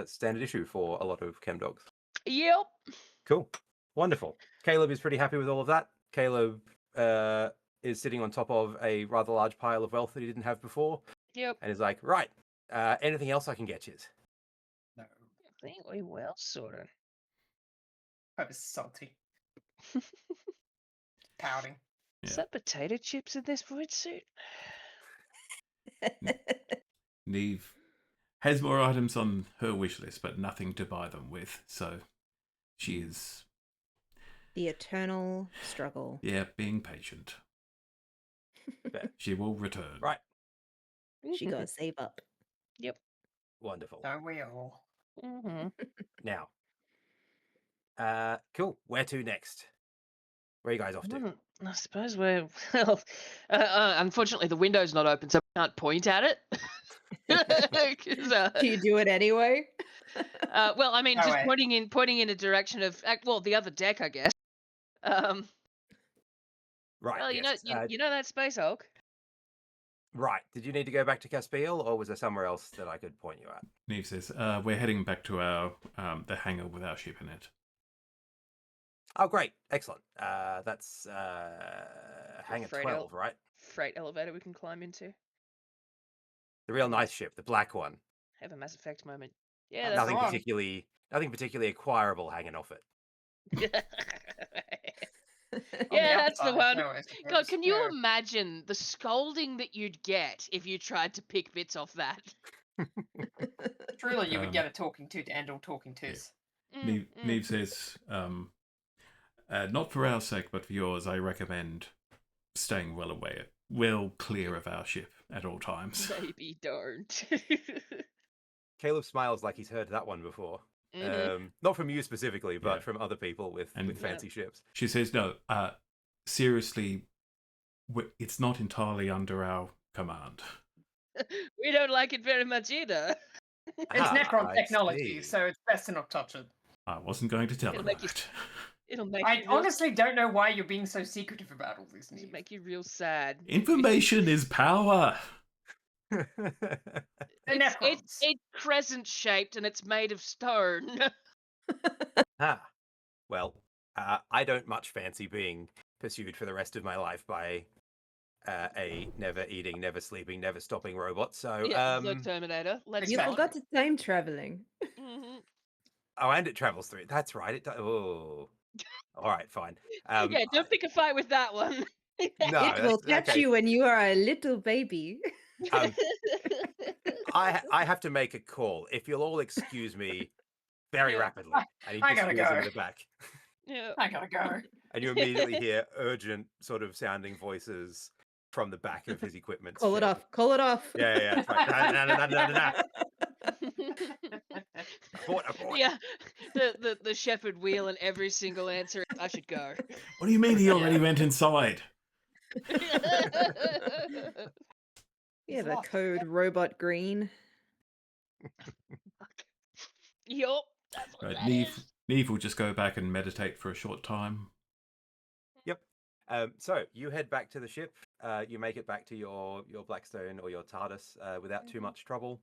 standard issue for a lot of chem dogs. Yep. Cool, wonderful. Caleb is pretty happy with all of that. Caleb is sitting on top of a rather large pile of wealth that he didn't have before. Yep. And is like, right, anything else I can get you? No. I think we will sorted. I was salty. Pouting. Is that potato chips in this void suit? Neve has more items on her wish list, but nothing to buy them with. So she is... The eternal struggle. Yeah, being patient. She will return. Right. She gotta save up. Yep. Wonderful. Don't we all? Now, cool. Where to next? Where are you guys off to? I suppose we're well. Unfortunately, the window's not open, so we can't point at it. 'Cause, Do you do it anyway? well, I mean, No just way. pointing in a direction of the other deck, I guess. Right. Well, yes. you know that Space Hulk. Right. Did you need to go back to Caspiel, or was there somewhere else that I could point you at? Neve says, we're heading back to our the hangar with our ship in it. Oh, great. Excellent. That's hangar Freight 12, right? Freight elevator we can climb into. The real nice ship, the black one. Have a Mass Effect moment. Yeah, that's Nothing on. nothing particularly acquirable hanging off it. Yeah, that's the one. No, I God, suppose. can you No. imagine the scolding that you'd get if you tried to pick bits off that? Truly, you would get a talking to end all talking tos. Neve says, not for our sake, but for yours, I recommend staying well clear of our ship at all times. Maybe don't. Caleb smiles like he's heard that one before. Not from you specifically, but from other people with fancy ships. She says, no, seriously, it's not entirely under our command. We don't like it very much either. It's Necron I technology, see. so it's best to not touch it. I wasn't going to tell It'll her make you- that. It'll make I you real, honestly don't know why you're being so secretive about all this. it'll Neve. make you real sad. Information is power. The It's Necrons. crescent shaped and it's made of stone. Well, I don't much fancy being pursued for the rest of my life by a never eating, never sleeping, never stopping robot. So, Yeah, the Terminator. Let's You Exactly. forgot to time traveling. Mhm. oh, and it travels through. That's right. It does. Oh, all right, fine. Yeah, don't pick a fight with that one. No, It will catch okay. you when you are a little baby. Um, I have to make a call. If you'll all excuse me very Yeah. rapidly. And he I just gotta squeals go. in the back. Yeah. I gotta go. And you immediately hear urgent sort of sounding voices from the back of his equipment. Call it shed. off. Call it off. Yeah. It's like, nah. Abort. Yeah, the shepherd wheel and every single answer. I should go. What do you mean he already went inside? Yeah, the lost. code robot green. Yup, that's what Right, that is. Neve will just go back and meditate for a short time. So you head back to the ship. You make it back to your Blackstone or your TARDIS without too much trouble.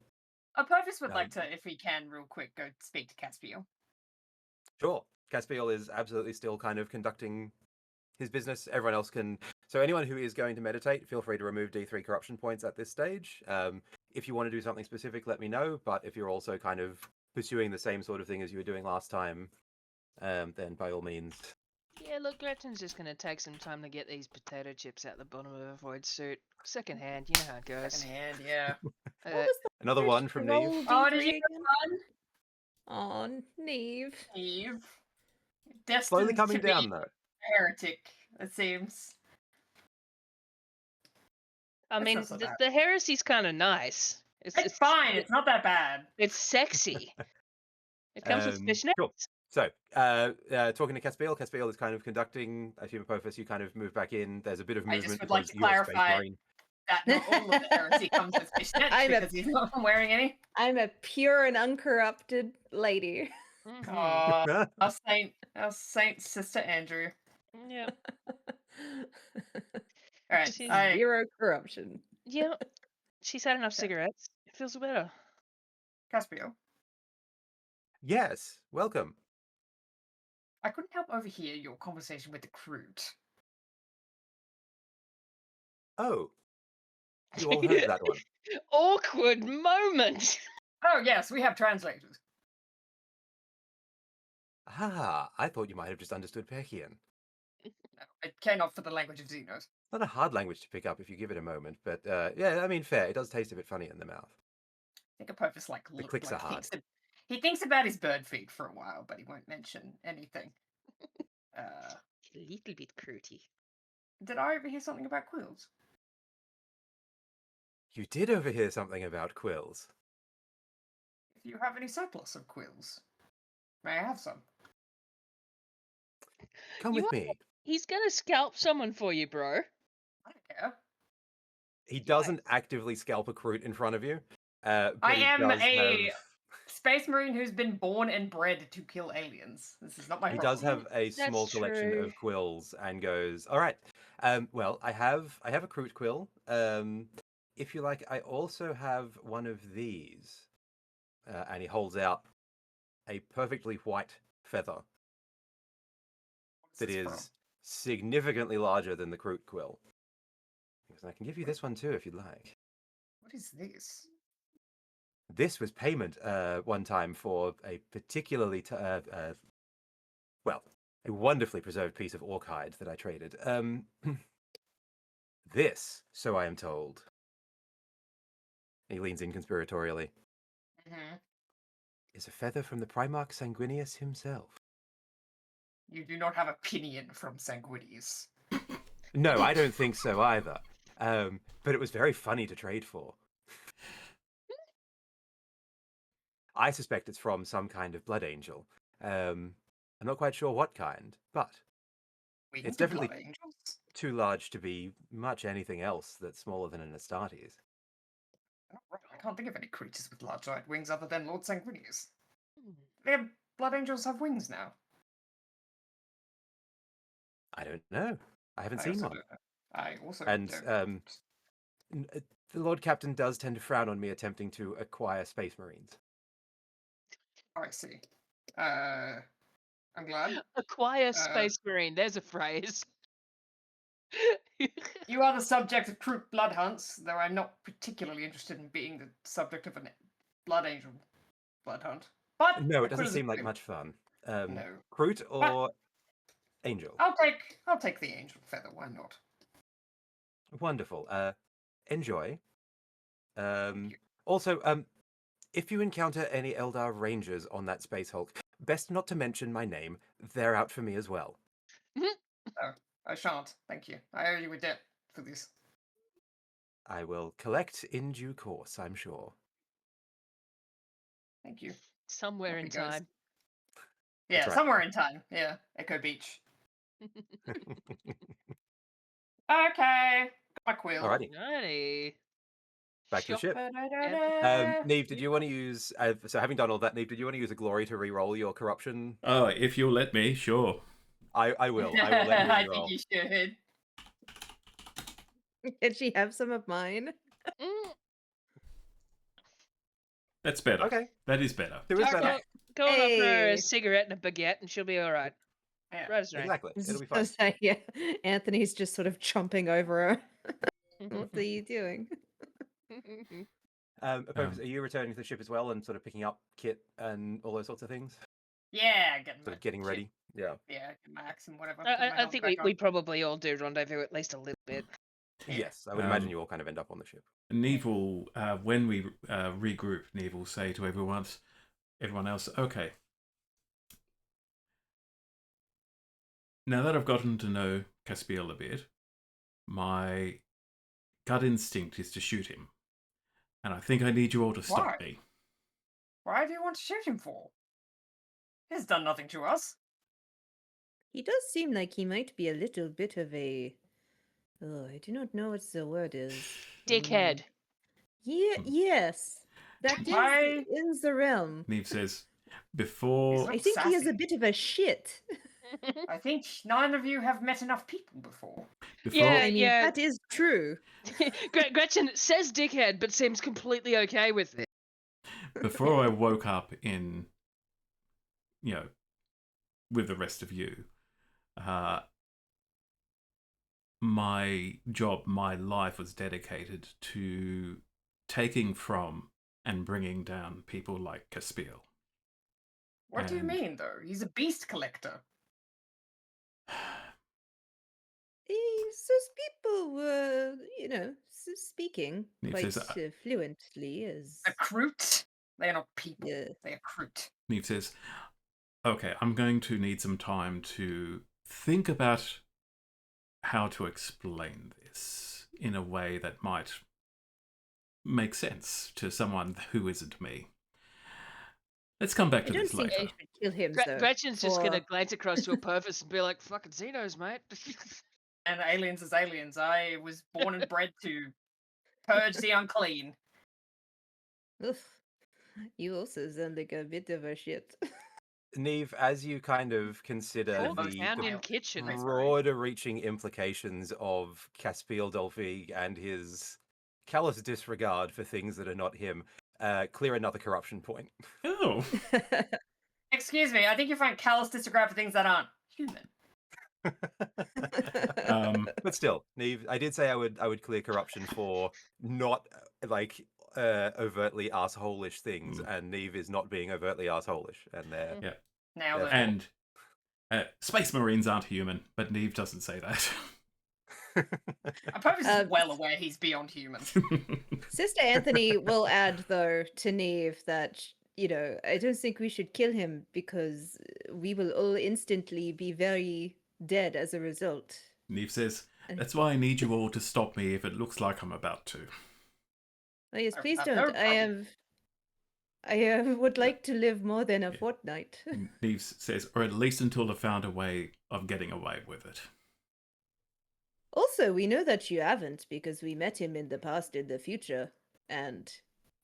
Purvis would like to, if he can, real quick, go speak to Caspiel. Sure. Caspiel is absolutely still kind of conducting his business. Everyone else can. So anyone who is going to meditate, feel free to remove D3 corruption points at this stage. If you want to do something specific, let me know. But if you're also kind of pursuing the same sort of thing as you were doing last time, then by all means. Yeah, look, Gretchen's just gonna take some time to get these potato chips out the bottom of her void suit. Second hand, you know how it goes. Second hand, yeah. What was the Another first one from roll Neve. Oh, D3 did you again? get Oh, Neve. one? Eve. Destined Slowly coming to down be though. a heretic, it seems. I That's mean, not so bad. the heresy's kind of nice. It's fine. It's not that bad. It's sexy. It comes with fishnets. Cool. So, talking to Caspiel is kind of conducting. I assume Apophis, you kind of move back in. There's a bit of I movement just would like because to you're a Space clarify Marine. that not all of the heresy comes with fishnets because he's not wearing any. I'm a pure and uncorrupted lady. Mhm. Our saint sister Andrew. Yeah. All right, She's- Zero corruption. Yeah. She's had enough cigarettes. It feels better. Caspio, Yes, welcome. I couldn't help overhear your conversation with the Crute. Oh, you all heard that one. Awkward moment. Oh yes, we have translators. Ah, I thought you might have just understood Pechian. No, it came off for the language of Xenos. Not a hard language to pick up if you give it a moment, but yeah, I mean, fair. It does taste a bit funny in the mouth. I think Apophis The clicks are hard. He thinks about his bird feed for a while, but he won't mention anything. A little bit crudey. Did I overhear something about quills? You did overhear something about quills. If you have any surplus of quills, may I have some? Come You with are- me. He's gonna scalp someone for you, bro. I don't care. He doesn't actively scalp a Crute in front of you. But I he am does a have- Space Marine who's been born and bred to kill aliens. This is not my He problem. does have a small collection true. of quills and goes, all right. Well, I have a Crute quill. If you like, I also have one of these. And he holds out a perfectly white feather What's that this from? is significantly larger than the Crute quill. And I can give you this one too if you'd like. What is this? This was payment one time for a particularly, well, a wonderfully preserved piece of orc hide that I traded. This, so I am told. He leans in conspiratorially. Mm-hmm. Is a feather from the Primarch Sanguinius himself. You do not have a pinion from Sanguinius. No, I don't think so either. But it was very funny to trade for. I suspect it's from some kind of blood angel. I'm not quite sure what kind, but Wings It's of definitely- blood angels. too large to be much anything else that's smaller than an Astartes. Oh, right. I can't think of any creatures with large giant wings other than Lord Sanguinius. Hmm. Their blood angels have wings now. I don't know. I haven't I seen also one. don't know. I also And don't. the Lord Captain does tend to frown on me attempting to acquire Space Marines. I see. I'm glad. Acquire Space Marine. There's a phrase. You are the subject of Crute blood hunts, though I'm not particularly interested in being the subject of a blood angel blood hunt. But No, a it doesn't quill is a seem like quill. much fun. No. Crute or Angel? I'll take the angel feather. Why not? Wonderful. Enjoy. you. Also, if you encounter any Eldar Rangers on that Space Hulk, best not to mention my name. They're out for me as well. I shan't. Thank you. I owe you a debt for this. I will collect in due course, I'm sure. Thank you. Somewhere in Happy guys. time. Yeah, That's right. somewhere in time. Yeah, Echo Beach. Okay. Got my quill. Alrighty, Alrighty. back to the ship. Ba-da-da-da. Neve, did you want to use? So having done all that, Neve, did you want to use a glory to re-roll your corruption? Oh, if you'll let me, sure. I will. I will let you I re-roll. think you should. Can she have some of mine? Mm, That's better. Okay, That is better. there is Okay. better. Go and offer her Hey. a cigarette and a baguette, and she'll be all right. Yeah. Rosemary. Exactly, I was it'll be just gonna fine. say, yeah. Anthony's just sort of chomping over her. What are you doing? Apophis, are you returning to the ship as well and sort of picking up kit and all those sorts of things? Yeah, Sort of getting ready. Yeah. Yeah, get my axe and whatever. put my I helmet think back on. we probably all do rendezvous at least a little bit. Yeah. Yes, I would imagine you all kind of end up on the ship. Neve will, when we regroup, Neve will say to everyone else, okay. Now that I've gotten to know Caspiel a bit, my gut instinct is to shoot him. And I think I need you all to stop Why? me. Why do you want to shoot him for? He's done nothing to us. He does seem like he might be a little bit of a. Oh, I do not know what the word is. Dickhead. Yeah, yes. That is I- in the realm. Neve says, He's before... not I think he is a sassy. bit of a shit. I think none of you have met enough people before. Before... Yeah. I mean, that is true. Gretchen says dickhead, but seems completely okay with it. Before I woke up in, with the rest of you, my job, my life was dedicated to taking from and bringing down people like Caspiel. What do you And- mean, though? He's a beast collector. Those people were, speaking Neve quite says, fluently as. Recruit? They are not people. Yeah. They are recruit. Neve says, okay, I'm going to need some time to think about how to explain this in a way that might make sense to someone who isn't me. Let's come back I to don't this think later. I should kill him, though. Gretchen's just for- gonna glance across to a purpose and be like, "Fucking Xenos, mate." And aliens is aliens. I was born and bred to purge the unclean. Oof. You also sound like a bit of a shit. Neve, as you kind of consider Cool, Found the in kitchen. Nice. broader reaching implications of Caspiel Dolphy and his callous disregard for things that are not him, clear another corruption point. Oh, Excuse me, I think you find callous disregard for things that aren't human. But still, Neve, I did say I would clear corruption for not overtly assholish things, and Neve is not being overtly assholish, and they're Now Yeah. then. and Space Marines aren't human, but Neve doesn't say that. Apopis is well aware he's beyond human. Sister Anthony will add, though, to Neve that, I don't think we should kill him because we will all instantly be very dead as a result. Neve says, that's why I need you all to stop me if it looks like I'm about to. Oh, yes, please no don't. problem. I would like to live more than a fortnight. Neve says, or at least until I've found a way of getting away with it. Also, we know that you haven't because we met him in the past and the future, and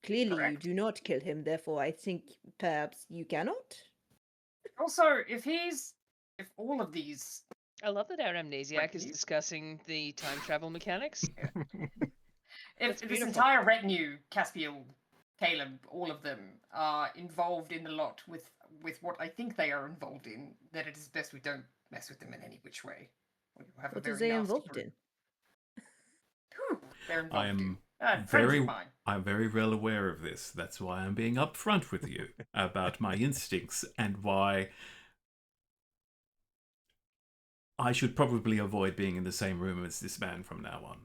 clearly you Correct. do not kill him. Therefore, I think perhaps you cannot. Also, if all of these, I love that our amnesiac is you? discussing the time travel mechanics. if That's this beautiful. entire retinue, Caspiel, Caleb, all of them are involved in a lot with what I think they are involved in, then it is best we don't mess with them in any which way. Or you have What a is very they nasty involved group. in? Who they're involved I in. am Friends very, of mine. I'm very well aware of this. That's why I'm being upfront with you about my instincts and why I should probably avoid being in the same room as this man from now on.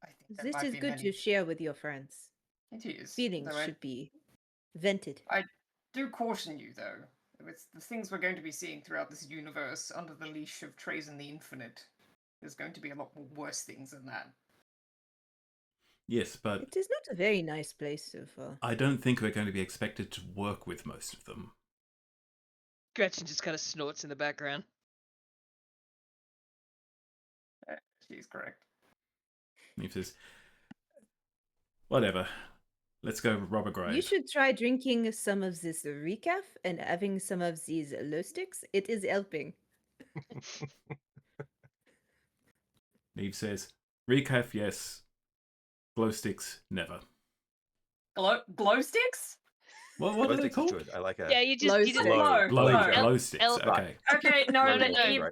I think that This might is be good many. to share with your friends. It is. Feelings though I should be vented. do caution you, though. With the things we're going to be seeing throughout this universe under the leash of Trazen the Infinite, there's going to be a lot more worse things than that. Yes, but It is not a very nice place so far. I don't think we're going to be expected to work with most of them. Gretchen just kind of snorts in the background. She's correct. He says, whatever. Let's go rob a grave. You should try drinking some of this recaf and having some of these low sticks. It is helping. Neve says, recaf, yes. Glow sticks, never. Glow sticks? What Glow are they sticks is called? good. I like a Yeah, you Glow just stick. Glow. Glow sticks, L- okay. Okay, no, No, but no, no. Eve,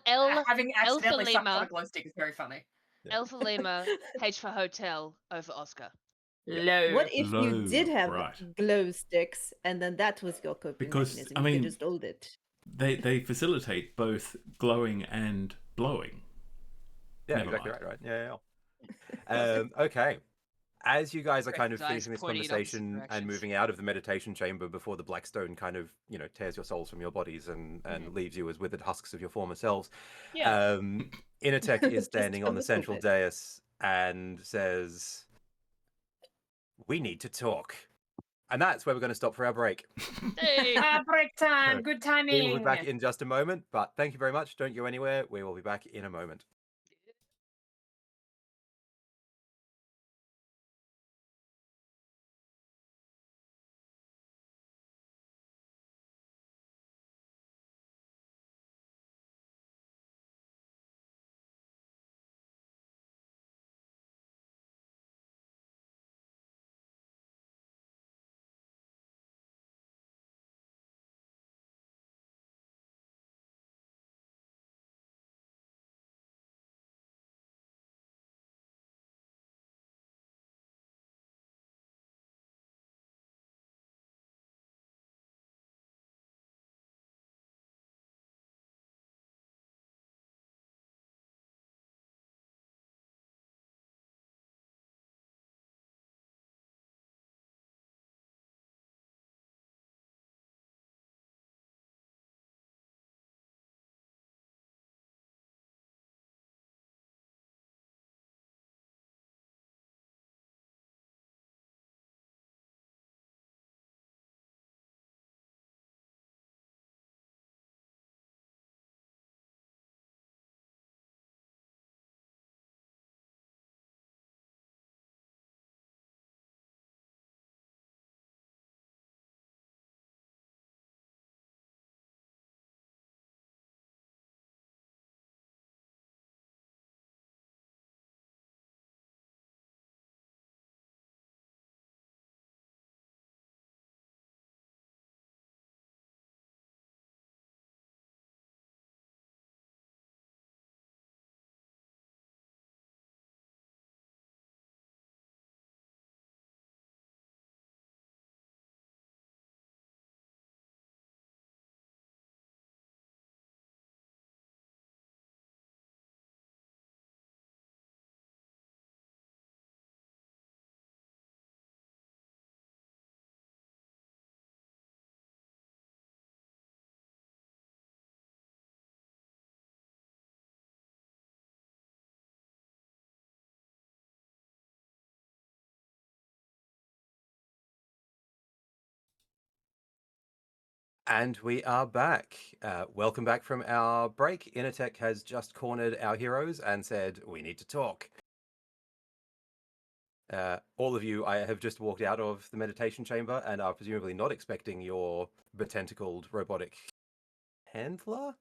L having accidentally Alpha sucked on Lima. a glow stick is very funny. L for Lima, H for Hotel, O for Oscar. Low. What if Low, you did have right. glow sticks and then that was your coping Because, mechanism? I You mean, could just hold it. They facilitate both glowing and blowing. Yeah, Never exactly mind. right. Yeah. Okay. As you guys are kind of Dice finishing this pointing in opposite conversation and directions. moving out of the meditation chamber before the Blackstone kind of, tears your souls from your bodies and leaves you as withered husks of your former selves, Yeah. Inatech is Just standing a on the little central bit. dais and says, we need to talk. And that's where we're going to stop for our break. Hey. Break time. Good We will timing. be back in just a moment, but thank you very much. Don't go anywhere. We will be back in a moment. And we are back. Welcome back from our break. Innertech has just cornered our heroes and said, we need to talk. All of you, I have just walked out of the meditation chamber and are presumably not expecting your betentacled robotic handler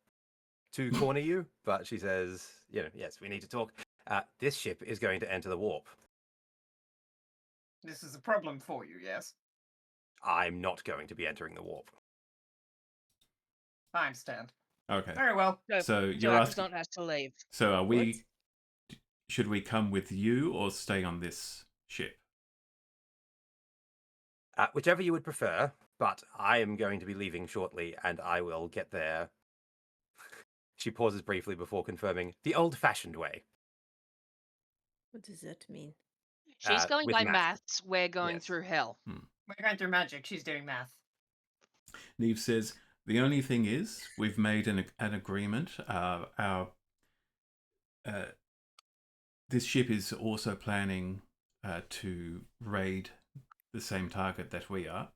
to corner you. But she says, yes, we need to talk. This ship is going to enter the warp. This is a problem for you, yes? I'm not going to be entering the warp. I understand. Okay. Very well. So you're asking. Akazont has to leave. So are we? Should we come with you or stay on this ship? Whichever you would prefer, but I am going to be leaving shortly and I will get there. She pauses briefly before confirming the old-fashioned way. What does that mean? She's going with by math. maths. We're going Yes. through hell. We're going through magic. She's doing math. Neve says the only thing is we've made an agreement. This ship is also planning to raid the same target that we are,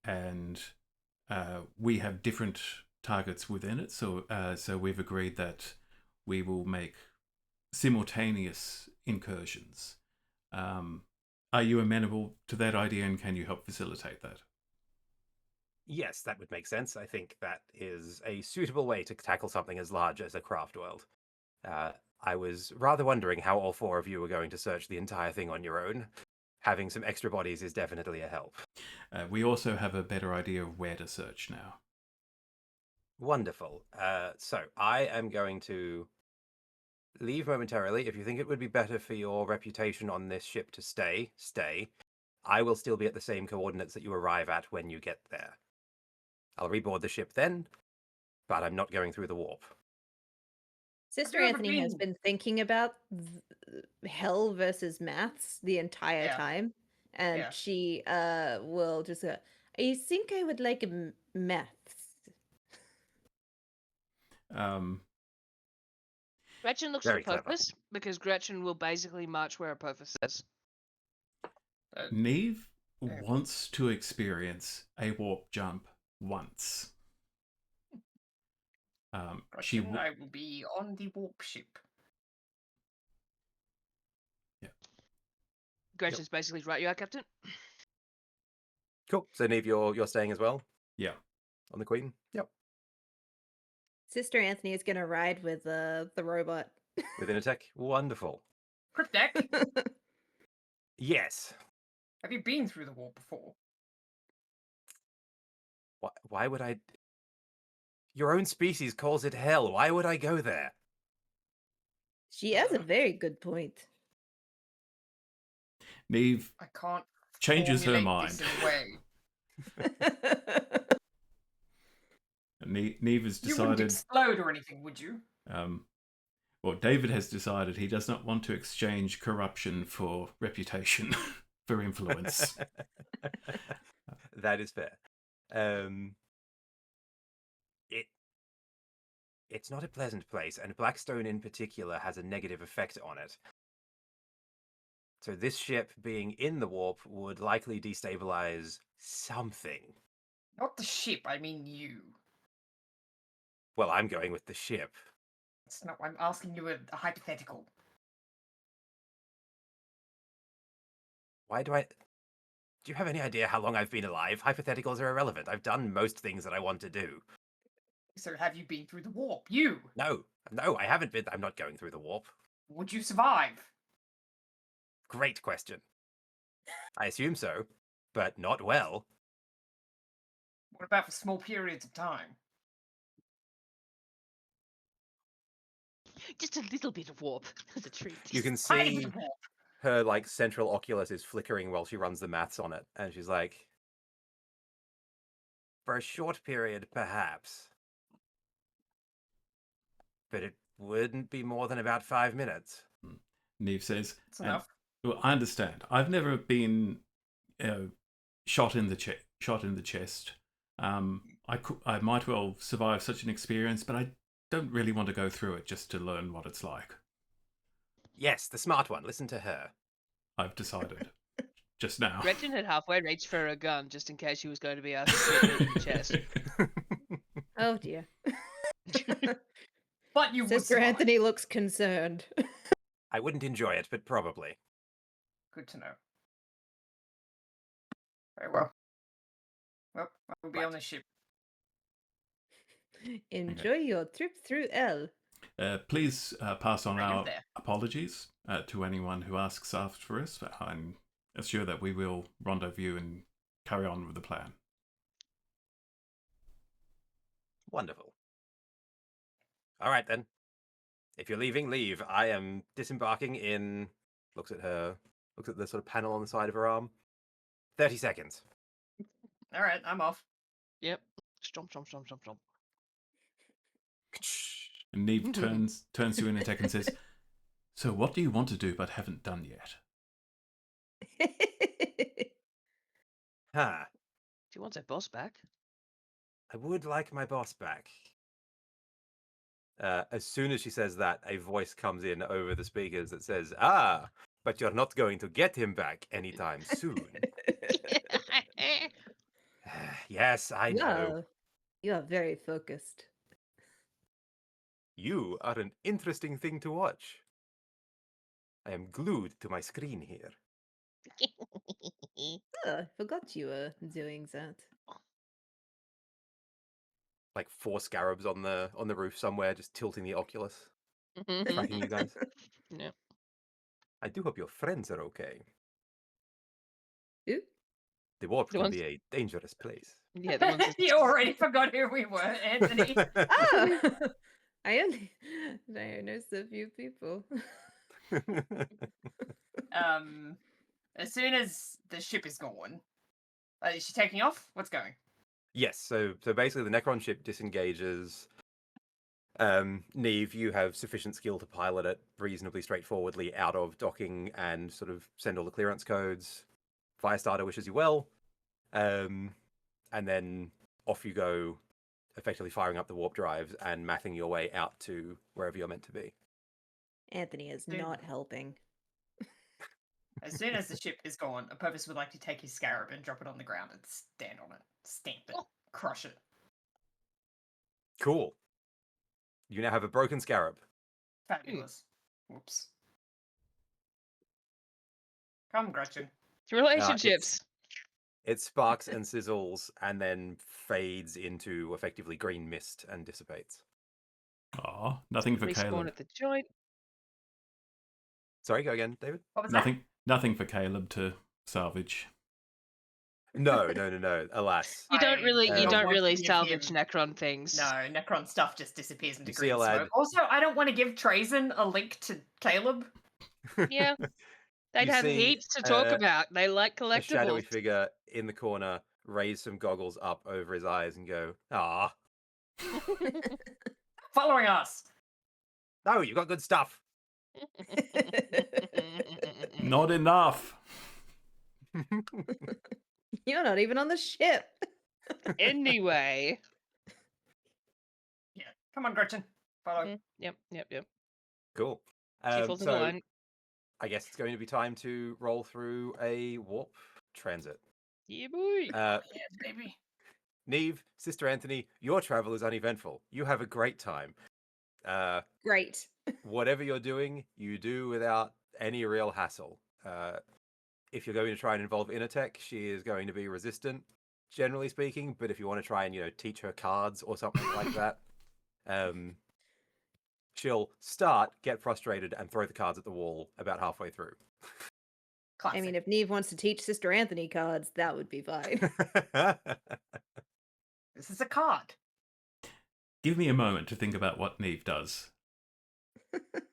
and we have different targets within it. So we've agreed that we will make simultaneous incursions. Are you amenable to that idea, and can you help facilitate that? Yes, that would make sense. I think that is a suitable way to tackle something as large as a craft world. I was rather wondering how all four of you were going to search the entire thing on your own. Having some extra bodies is definitely a help. We also have a better idea of where to search now. Wonderful. So I am going to leave momentarily. If you think it would be better for your reputation on this ship to stay. I will still be at the same coordinates that you arrive at when you get there. I'll reboard the ship then, but I'm not going through the warp. Sister you ever Anthony has been- been thinking about hell versus maths the entire Yeah. time, and Yeah. she will just go, I think I would like maths. Gretchen looks Very for clever. Apophis because Gretchen will basically march where Apophis says. Neve wants to experience a warp jump once. She I will be on the warp ship. Gretchen's basically right. You are, Captain. Cool. So Neve, you're staying as well yeah. on the Queen? Yep. Sister Anthony is gonna ride with the robot. Within a tech? Wonderful. Quick deck. Yes. Have you been through the warp before? Why would I? Your own species calls it hell. Why would I go there? She has a very good point. Neve I can't changes her formulate this mind. in a way. Neve has You wouldn't decided. explode or anything, would you? Well, David has decided he does not want to exchange corruption for reputation, for influence. That is fair. It's not a pleasant place, and Blackstone in particular has a negative effect on it. So this ship being in the warp would likely destabilize something. Not the ship, I mean you. Well, I'm going with the ship. It's not, I'm asking you a hypothetical. Why do I... Do you have any idea how long I've been alive? Hypotheticals are irrelevant. I've done most things that I want to do. So have you been through the warp? You! No, I haven't been... I'm not going through the warp. Would you survive? Great question. I assume so, but not well. What about for small periods of time? Just a little bit of warp as a treat. You can Tiny bit see of warp. her, like, central oculus is flickering while she runs the maths on it, and she's like... For a short period, perhaps. But it wouldn't be more than about 5 minutes. Neve says, That's enough. well, I understand. I've never been shot in the chest. I might well survive such an experience, but I don't really want to go through it just to learn what it's like. Yes, the smart one. Listen to her. I've decided. Just now. Gretchen had halfway reached for a gun just in case she was going to be asked to shoot her in the chest. Oh dear. But you would Sister survive. Anthony looks concerned. I wouldn't enjoy it, but probably. Good to know. Very well. Well, I'll be Right. on the ship. Enjoy your trip through L. Please pass on Hang in our there. apologies to anyone who asks after us, and assure that we will rendezvous and carry on with the plan. Wonderful. All right, then. If you're leaving, leave. I am disembarking in... Looks at the sort of panel on the side of her arm. 30 seconds. All right, I'm off. Yep. Stomp, stomp, stomp, stomp, stomp. And Neve turns to you in a tech and says, "So what do you want to do but haven't done yet?" Ha. She wants her boss back. I would like my boss back. As soon as she says that, a voice comes in over the speakers that says, "Ah, but you're not going to get him back anytime soon." Yes, I know. You are very focused. You are an interesting thing to watch. I am glued to my screen here. Oh, I forgot you were doing that. Like 4 scarabs on the roof somewhere, just tilting the Oculus, tracking you guys. Yeah. I do hope your friends are okay. Ooh. The warp The can ones- be a dangerous place. Yeah, the ones You already forgot who we were, Anthony. Oh, I only noticed a few people. As soon as the ship is gone, is she taking off? What's going? Yes, so basically the Necron ship disengages. Neve, you have sufficient skill to pilot it reasonably straightforwardly out of docking and sort of send all the clearance codes. Firestarter wishes you well. And then off you go, effectively firing up the warp drives and mathing your way out to wherever you're meant to be. Anthony is Dude. not helping. As soon as the ship is gone, Apophis would like to take his scarab and drop it on the ground and stand on it, stamp it, Oh. crush it. Cool. You now have a broken scarab. Fabulous. Whoops. Come, Gretchen. Relationships. It sparks and sizzles and then fades into effectively green mist and dissipates. Aw, nothing for Respawn Caleb. at the joint. Sorry, go again, David? What was Nothing for Caleb to salvage. No. Alas. You don't I really, don't you don't want to really give salvage him- Necron things. that? No, Necron stuff just disappears into You see a green lad- smoke. Also, I don't want to give Trazen a link to Caleb. Yeah, they'd You have see, heaps to talk about. They like A shadowy collectibles. figure in the corner raise some goggles up over his eyes and go, "Ah, Following us. no, you got good stuff." Not enough. You're not even on the ship. Anyway. Yeah. Come on, Gretchen. Follow. Yep. Cool. She falls in the So line. I guess it's going to be time to roll through a warp transit. Yeah, boy. Yeah, baby. Neve, Sister Anthony, your travel is uneventful. You have a great time. Great. Whatever you're doing, you do without any real hassle. If you're going to try and involve Innertech, she is going to be resistant, generally speaking. But if you want to try and teach her cards or something like that, she'll start, get frustrated, and throw the cards at the wall about halfway through. Classic. I mean, if Neve wants to teach Sister Anthony cards, that would be fine. This is a card. Give me a moment to think about what Neve does.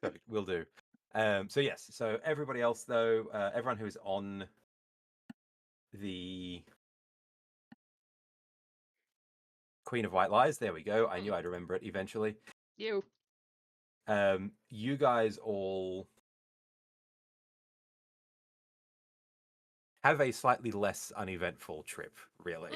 Perfect, will do. So yes, so everybody else though, everyone who's on the Queen of White Lies, there we go. I knew I'd remember it eventually. You. You guys all have a slightly less uneventful trip, really,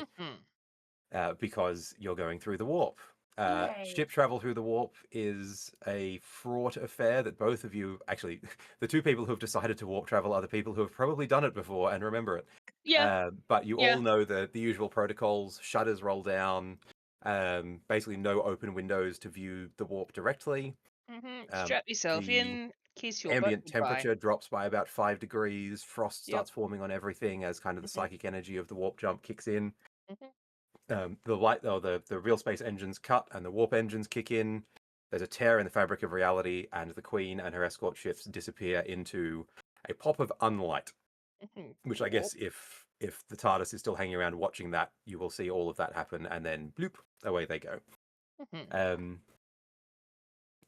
because you're going through the warp. Yay. Ship travel through the warp is a fraught affair that both of you, actually, the two people who have decided to warp travel are the people who have probably done it before and remember it. Yeah. But you Yeah. all know the usual protocols. Shutters roll down. Basically, no open windows to view the warp directly. Strap yourself the in. Kiss your Ambient butt goodbye. temperature drops by about 5 degrees. Frost Yep. starts forming on everything as kind of the psychic energy of the warp jump kicks in. Mhm. The real space engines cut and the warp engines kick in. There's a tear in the fabric of reality, and the Queen and her escort ships disappear into a pop of unlight. Which I guess if the TARDIS is still hanging around watching that, you will see all of that happen, and then bloop, away they go.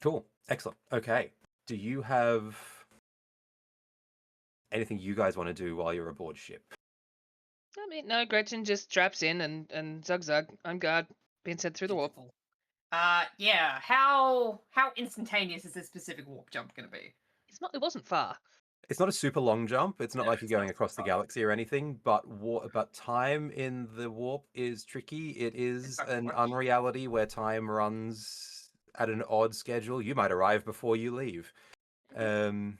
Cool, excellent. Okay, do you have anything you guys want to do while you're aboard ship? I mean, no, Gretchen just straps in and zug, on guard, being sent through the warp. Beautiful. Yeah. How instantaneous is this specific warp jump going to be? It wasn't far. It's not a super long jump. It's not No, like you're it's not going across the far. galaxy or anything. But time in the warp is tricky. It is not an much. unreality where time runs at an odd schedule. You might arrive before you leave. Which and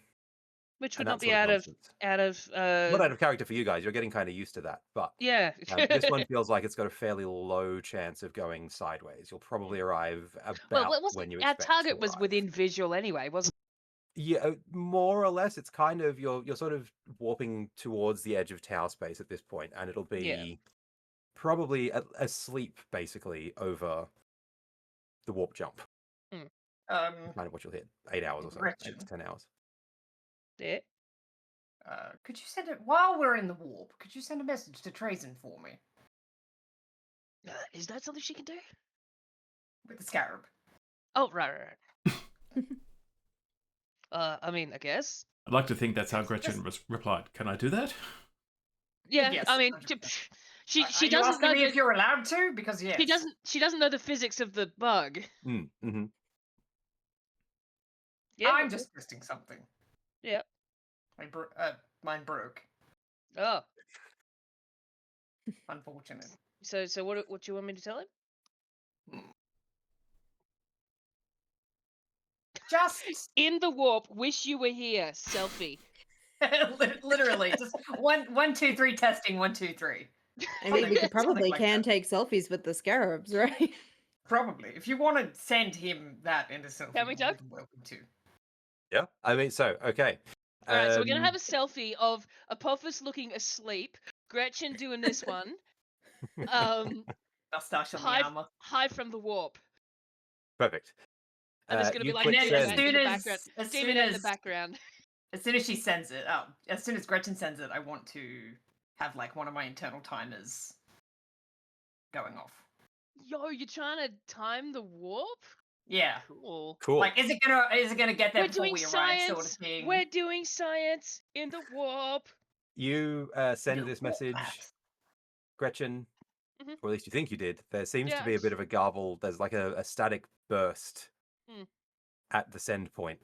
would not that be sort of out nonsense. of Not out of character for you guys. You're getting kind of used to that. But yeah. this one feels like it's got a fairly low chance of going sideways. You'll probably arrive about Well, it wasn't. when you Our expect target to was arrive. within visual anyway, wasn't Yeah, more or less. It's kind of you're sort of warping towards the edge of tower space at this point, and it'll be Yeah. probably asleep basically over the warp jump. Kind of what you'll hit. 8 hours or so, 8 Gretchen. to 10 hours. it? Could you send it while we're in the warp? Could you send a message to Trazen for me Is that something she can do? with the scarab? Oh, right. I mean, I guess. I'd like to think that's how Gretchen replied. Can I do that? Yeah, Yes, I mean, 100%. she Are you doesn't asking know me if you're allowed to? Because yes. she doesn't know the physics of the bug. Mm-hmm. Yeah, I'm just testing something. Yeah. Mine broke. Oh, Unfortunate. so what do you want me to tell him? Just In the warp, wish you were here. Selfie. literally. one, two, three, testing, 1, 2, 3. I mean, we could Something probably like can that. take selfies with the scarabs, right? Probably. If you want to send him that in a selfie, Can we, you're more Doug? than welcome to. Yeah. I mean, so okay. All right, so we're gonna Um, have a selfie of Apophis looking asleep, Gretchen doing this one, Mustache on the hide armor. hide from the warp, Perfect. and there's gonna be You like And click then demon as send. soon in the background, as demon soon in the background. as soon as she sends it, as soon as Gretchen sends it, I want to have like one of my internal timers going off. Yo, you're trying to time the warp? Yeah. Cool. Cool. Like, is it gonna get there We're before doing we arrive, sort of science. thing? We're doing science in the warp. You send this Warp message, maps. Gretchen, Mhm. or at least you think you did. There seems to Yeah. be a bit of a garble. There's like a static burst Hmm. at the send point.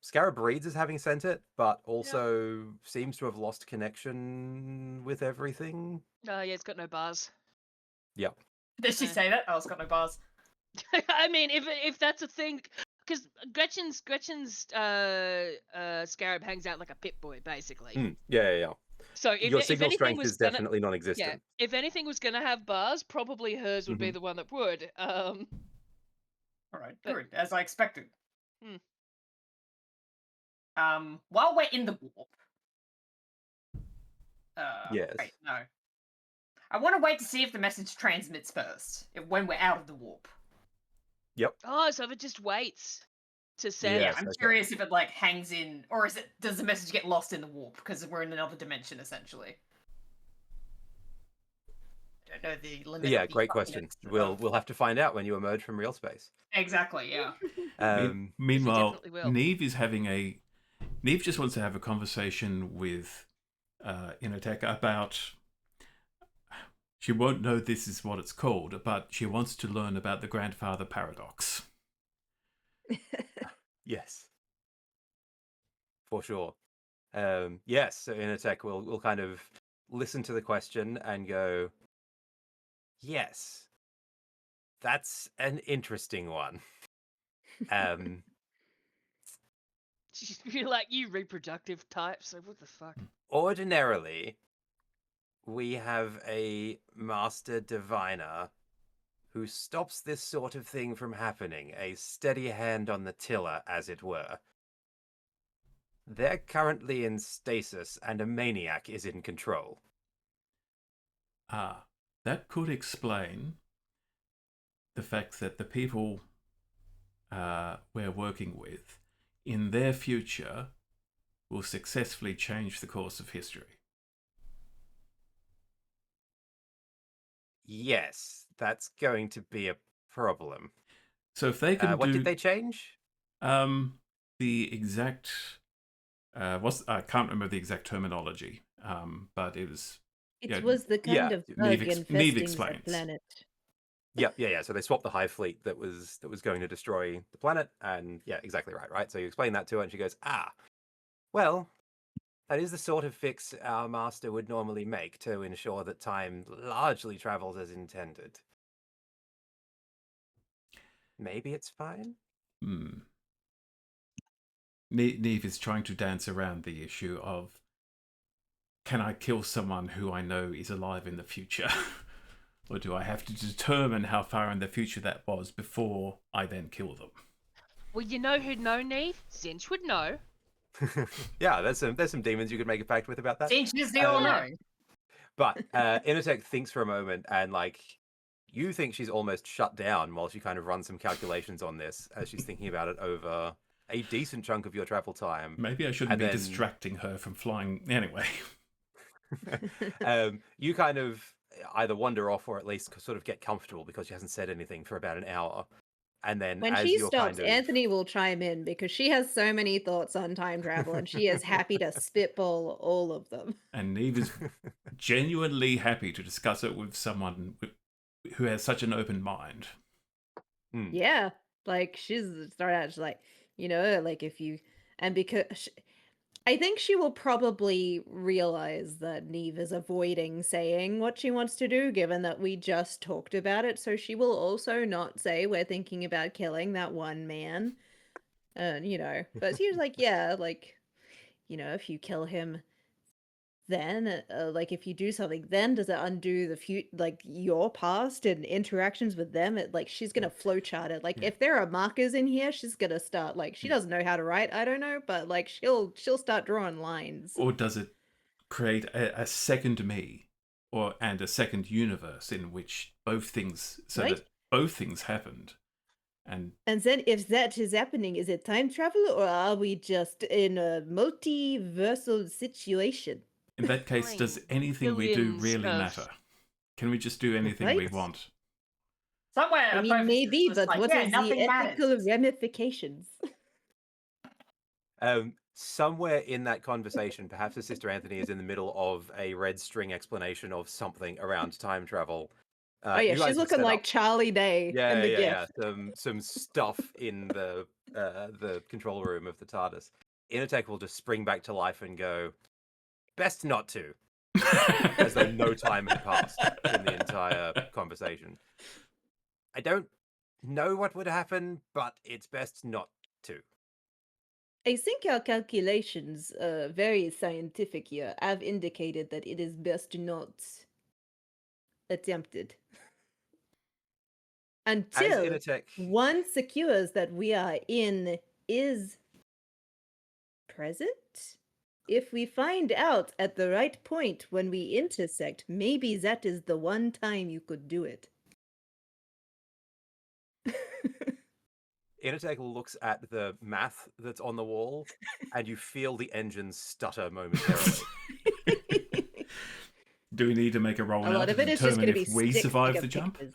Scarab reads as having sent it, but also seems to have lost connection with everything. Yeah, it's got no bars. Yep. Did she say that? Oh, it's got no bars. I mean, if that's a thing, because Gretchen's scarab hangs out like a pit boy, basically. Yeah. So Your if signal anything strength was is gonna, definitely non-existent. if anything was gonna have bars, probably hers would be Mhm. the one that would. All right, But- good, as I expected. Hmm. While we're in the warp. Yes. Wait, no. I want to wait to see if the message transmits first, when we're out of the warp. Oh, so if it just waits to send. Yeah, Yes, I'm okay. curious if it like hangs in, or does the message get lost in the warp because we're in another dimension essentially. I don't know the limit. Yeah, of the great question. fuckiness We'll have to find out when you emerge from real space. Exactly. Yeah. Meanwhile, definitely will. Neve just wants to have a conversation with Inotech about. She won't know this is what it's called, but she wants to learn about the grandfather paradox. Yes. For sure. Yes, so Inotech will kind of listen to the question and go, yes, that's an interesting one. She'd be like, you reproductive types. So what the fuck? Ordinarily, we have a master diviner who stops this sort of thing from happening, a steady hand on the tiller, as it were. They're currently in stasis, and a maniac is in control. Ah, that could explain the fact that the people we're working with, in their future, will successfully change the course of history. Yes, that's going to be a problem. So if they can What do did they change? the exact I can't remember the exact terminology, but it was It was the kind yeah, of Neve bug ex- Neve infesting the explains. planet. Yeah. So they swapped the hive fleet that was going to destroy the planet, and yeah, exactly right. So you explain that to her, and she goes, well, that is the sort of fix our master would normally make to ensure that time largely travels as intended. Maybe it's fine? Neve is trying to dance around the issue of, can I kill someone who I know is alive in the future? Or do I have to determine how far in the future that was before I then kill them? Well, you know who'd know, Neve? Zinch would know. Yeah, there's some demons you could make a pact with about that. Zinch is the all-knowing. But Inotech thinks for a moment, and like, you think she's almost shut down while she kind of runs some calculations on this as she's thinking about it over a decent chunk of your travel time. Maybe I shouldn't And be then- distracting her from flying. Anyway. You kind of either wander off or at least sort of get comfortable because she hasn't said anything for about an hour. And then When as she you're stops, kind of... Anthony will chime in because she has so many thoughts on time travel and she is happy to spitball all of them. And Neve is genuinely happy to discuss it with someone who has such an open mind. Yeah, like she's started out, she's like, like if you, and because I think she will probably realize that Neve is avoiding saying what she wants to do, given that we just talked about it. So she will also not say we're thinking about killing that one man. But she was like, yeah, like, if you kill him, then, like if you do something, then does it undo your past and interactions with them? Like she's gonna flowchart it. Like Yeah. if there are markers in here, she's gonna start like she Yeah. doesn't know how to write. I don't know, but like she'll start drawing lines. Or does it create a second me, and a second universe in which both things, so Right. that both things happened, and And then if that is happening, is it time travel or are we just in a multiversal situation? in that case, does Like, anything we do billions really of- matter? Can we just do anything we Right? want? Somewhere I a mean, physicist maybe, was but like, what yeah, is the nothing ethical matters. ramifications? Somewhere in that conversation, perhaps the Sister Anthony is in the middle of a red string explanation of something around time travel. Oh yeah, You guys she's have looking set like up, Charlie Day in the yeah, GIF. some stuff in the control room of the TARDIS. Inotech will just spring back to life and go, best not to, as though no time had passed in the entire conversation. I don't know what would happen, but it's best not to. I think our calculations, very scientific here, have indicated that it is best not attempted. As Until Inotech, one secures that we are in is present? If we find out at the right point when we intersect, maybe that is the one time you could do it. Inotech looks at the math that's on the wall, and you feel the engines stutter momentarily. Do we need to make a roll A now lot to of it is just determine going to be if we stick survive figure the jump? pictures.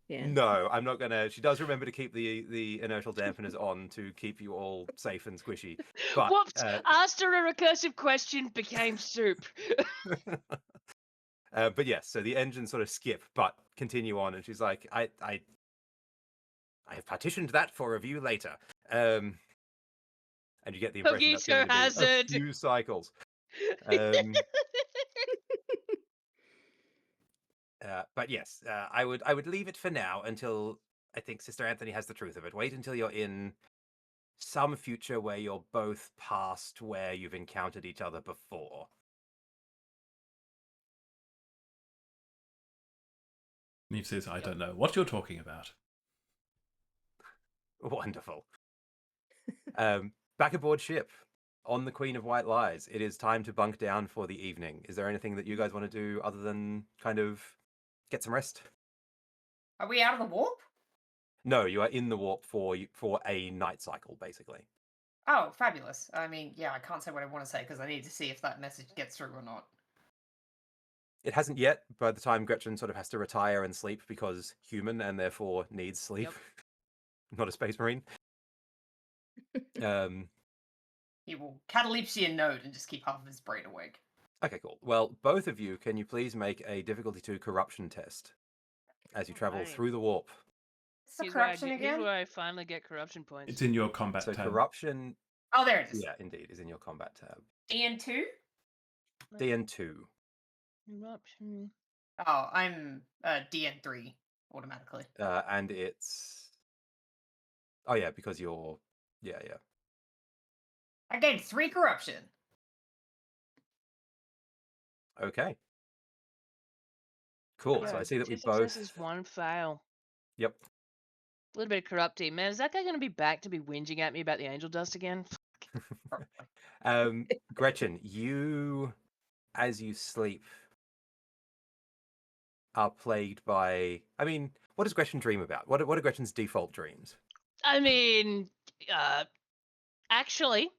Yeah. No, I'm not gonna. She does remember to keep the inertial dampeners on to keep you all safe and squishy. But Whoops! Asked her a recursive question, became soup. but yes, so the engines sort of skip, but continue on, and she's like, I have partitioned that for review later. And you get the impression Cookie that's going to be a hazard. few cycles. But yes, I would leave it for now until I think Sister Anthony has the truth of it. Wait until you're in some future where you're both past where you've encountered each other before. Neve says, I don't know what you're talking about. Wonderful. Back aboard ship on the Queen of White Lies. It is time to bunk down for the evening. Is there anything that you guys want to do other than kind of get some rest? Are we out of the warp? No, you are in the warp for a night cycle, basically. Oh, fabulous. I mean, yeah, I can't say what I want to say because I need to see if that message gets through or not. It hasn't yet. By the time Gretchen sort of has to retire and sleep because human and therefore needs sleep, not a space marine. He will catalepsy node and just keep half of his brain awake. Okay, cool. Well, both of you, can you please make a difficulty 2 corruption test as you travel Alright. through the warp? What's the Here's where, corruption here's again? where I finally get corruption points. It's in your combat So tab. corruption, Oh, there it is. yeah, indeed, is in your combat tab. DN2? DN2. Corruption. Oh, I'm DN3 automatically. And it's... Oh, yeah, because you're... Yeah. I gained 3 corruption. Okay. Cool. So Yeah, I see that we 2 both... successes, 1 fail. Yep. A little bit of corrupting. Man, is that guy going to be back to be whinging at me about the angel dust again? Gretchen, you, as you sleep, are plagued by... I mean, what does Gretchen dream about? What are Gretchen's default dreams? I mean, actually,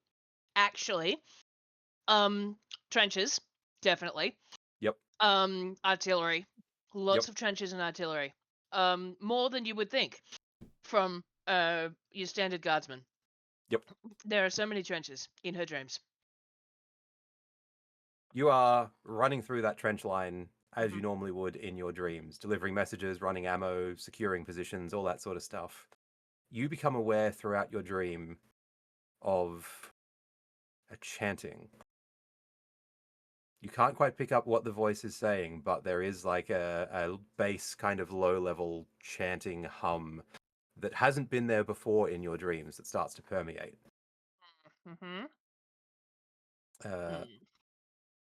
trenches, definitely. Yep. Artillery, lots Yep. of trenches and artillery. More than you would think from your standard guardsman. Yep. There are so many trenches in her dreams. You are running through that trench line as you normally would in your dreams, delivering messages, running ammo, securing positions, all that sort of stuff. You become aware throughout your dream of a chanting. You can't quite pick up what the voice is saying, but there is like a bass kind of low-level chanting hum that hasn't been there before in your dreams that starts to permeate.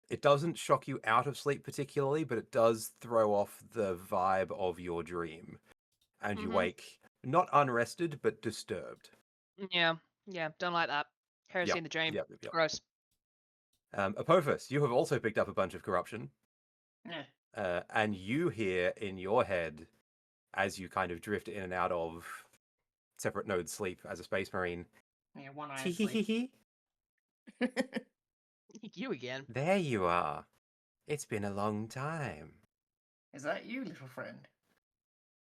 It doesn't shock you out of sleep particularly, but it does throw off the vibe of your dream. And you wake not unrested, but disturbed. Yeah, don't like that. Heresy Yep, in the dream. yep. Gross. Apophis, you have also picked up a bunch of corruption. Yeah. And you hear in your head, as you kind of drift in and out of separate node sleep as a space marine, Yeah, one eye asleep. tee. You again. There you are. It's been a long time. Is that you, little friend?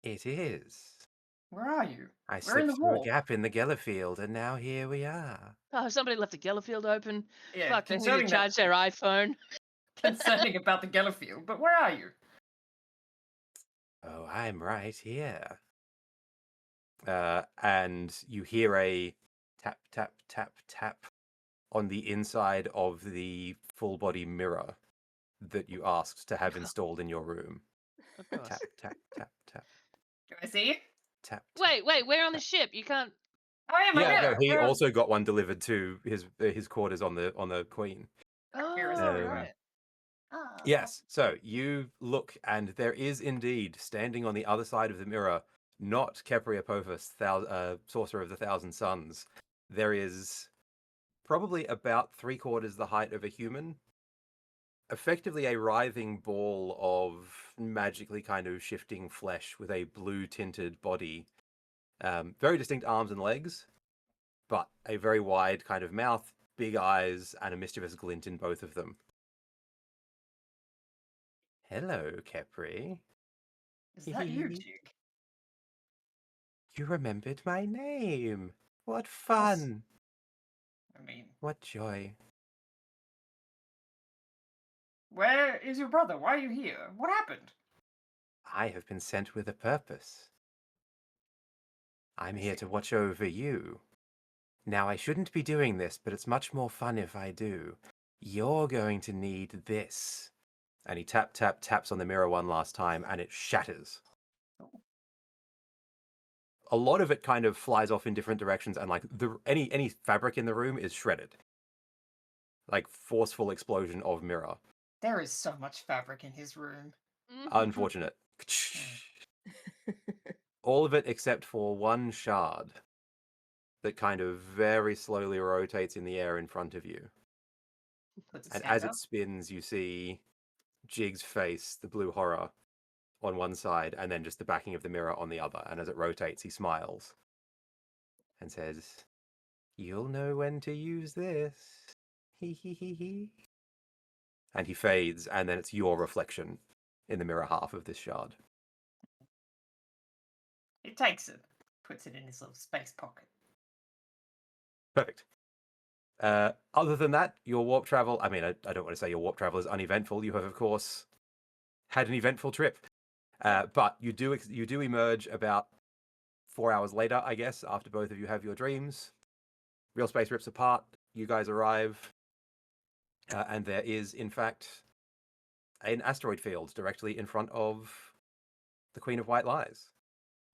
It is. Where are you? I We're in slipped the through a wall. gap in the Gellerfield, and now here we are. Oh, somebody left the Gellerfield open. Yeah, Fuck, they need to concerning that, charge their iPhone. concerning about the Gellerfield, but where are you? Oh, I'm right here. And you hear a tap, tap, tap, tap on the inside of the full body mirror that you asked to have installed in your room. Of course. Tap, tap, tap, tap, Do I see you? tap. Wait, we're on the ship. You can't. Oh yeah, my Yeah, no, mirror. he Where are- also got one delivered to his quarters on the Queen. Here is Oh, the mirror. right. Ah. Yes, so you look, and there is indeed standing on the other side of the mirror, not Kepri Apophis, Sorcerer of the Thousand Suns. There is probably about 3/4 the height of a human, effectively a writhing ball of magically kind of shifting flesh with a blue tinted body, very distinct arms and legs, but a very wide kind of mouth, big eyes, and a mischievous glint in both of them. Hello, Kepri. Is that you, Jig? You remembered my name. What Yes. fun. I mean, What joy. where is your brother? Why are you here? What happened? I have been sent with a purpose. I'm I here see. to watch over you. Now, I shouldn't be doing this, but it's much more fun if I do. You're going to need this. And he taps on the mirror one last time, and it shatters. Oh. A lot of it kind of flies off in different directions, and like any fabric in the room is shredded. Like forceful explosion of mirror. There is so much fabric in his room. Unfortunate. All of it except for one shard that kind of very slowly rotates in the air in front of you. Puts his And hand as up. it spins, you see Jig's face, the blue horror, on one side, and then just the backing of the mirror on the other. And as it rotates, he smiles and says, "You'll know when to use this. Hee hee hee hee." And he fades, and then it's your reflection in the mirror half of this shard. He takes it, puts it in his little space pocket. Perfect. Other than that, your warp travel, I mean, I don't want to say your warp travel is uneventful. You have, of course, had an eventful trip. But you do emerge about 4 hours later, I guess, after both of you have your dreams. Real space rips apart. You guys arrive. And there is, in fact, an asteroid field directly in front of the Queen of White Lies.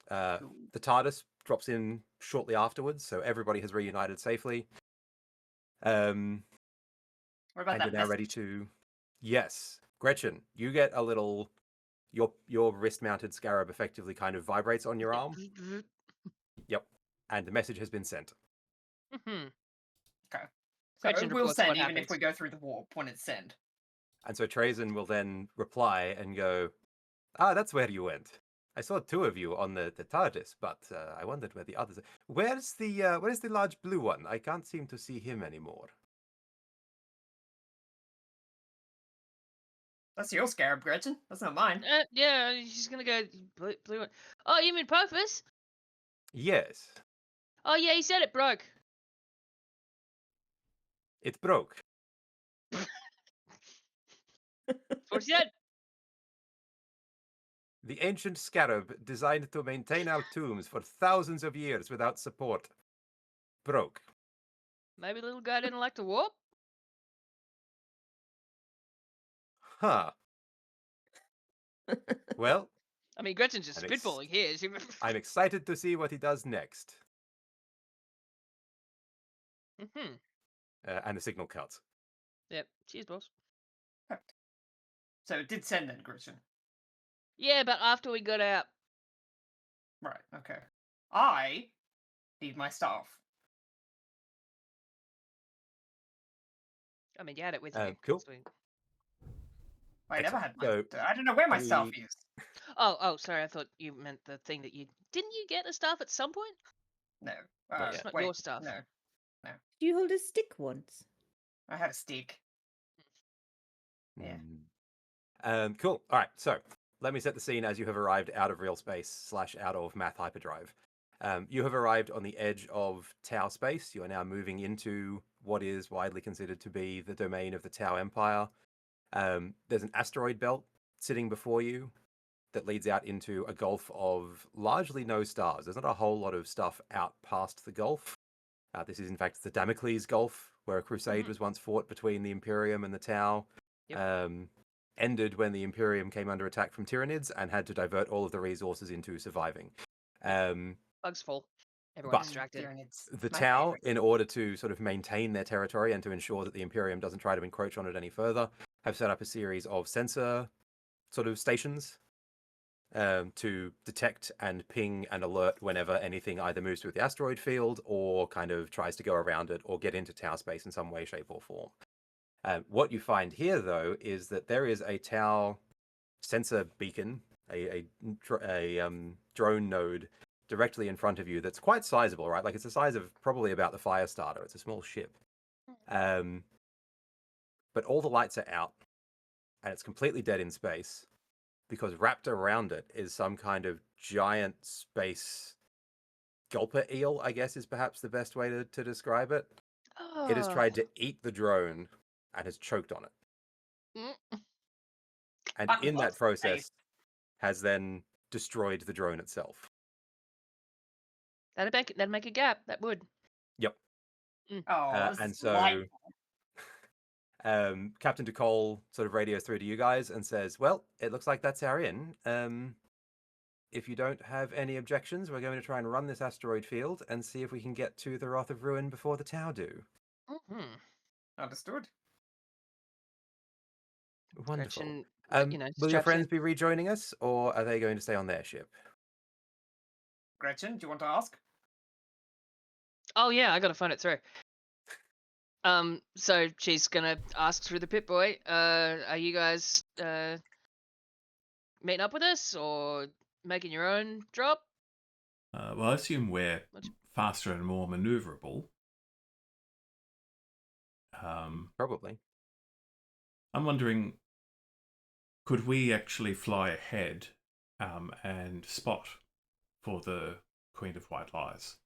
The TARDIS drops in shortly afterwards, so everybody has reunited safely. What about And that you're now message? ready to... Yes. Gretchen, you get a little... Your wrist-mounted scarab effectively kind of vibrates on your arm. Yep. And the message has been sent. Okay. So Gretchen it will reports send what even if happens. we go through the warp when it's sent. And so Trazen will then reply and go, that's where you went. I saw 2 of you on the TARDIS, but I wondered where the others are. Where's the large blue one? I can't seem to see him anymore. That's your scarab, Gretchen. That's not mine. Yeah, she's gonna go blue one. Oh, you mean Purpose? Yes, Oh yeah, he said it broke. it broke. That's what he said. The ancient scarab, designed to maintain our tombs for thousands of years without support, broke. Maybe little guy didn't like to warp. Huh. Well, I mean, Gretchen's just I'm ex- spitballing here. I'm excited to see what he does next. Mm-hmm. And the signal cuts. Yep. Cheers, boss. Perfect. So it did send then, Gretchen. Yeah, but after we got out. Right, okay. I need my staff. I mean, you had it with you. Cool. Sweet. I never Excellent. had my. So, I don't know where my we- staff is. Oh, sorry. I thought you meant the thing that you didn't. You get a staff at some point? No. Not It's yet. not Wait, your stuff. No, Do you hold a stick once? I had a stick. Yeah. Cool. All right. So let me set the scene as you have arrived out of real space / out of math hyperdrive. You have arrived on the edge of Tau space. You are now moving into what is widely considered to be the domain of the Tau Empire. There's an asteroid belt sitting before you that leads out into a gulf of largely no stars. There's not a whole lot of stuff out past the gulf. This is, in fact, the Damocles Gulf, where a crusade was once fought between the Imperium and the Tau. Yep. Ended when the Imperium came under attack from Tyranids and had to divert all of the resources into surviving. Bugs full. Everyone But- distracted. The Tau, in order to sort of maintain their territory and to ensure that the Imperium doesn't try to encroach on it any further, have set up a series of sensor sort of stations to detect and ping and alert whenever anything either moves through the asteroid field or kind of tries to go around it or get into Tau space in some way, shape, or form. What you find here, though, is that there is a Tau sensor beacon, a drone node directly in front of you that's quite sizable, right? Like it's the size of probably about the Firestarter. It's a small ship. But all the lights are out and it's completely dead in space because wrapped around it is some kind of giant space gulper eel, I guess is perhaps the best way to describe it. It has tried to eat the drone and has choked on it. Mm. And That in that looks process has then destroyed the drone itself. That'd make a gap. That would. Yep. Oh, this And is so delightful. Captain DeCole sort of radios through to you guys and says, well, it looks like that's our in. If you don't have any objections, we're going to try and run this asteroid field and see if we can get to the Wrath of Ruin before the Tau do. Mm-hmm. Understood. Wonderful. Gretchen, Will your straps in. friends be rejoining us, or are they going to stay on their ship? Gretchen, do you want to ask? Oh yeah, I gotta phone it through. So she's gonna ask through the pit boy. Are you guys meeting up with us or making your own drop? Well, I assume we're faster and more maneuverable. Probably. I'm wondering, could we actually fly ahead and spot for the Queen of White Lies?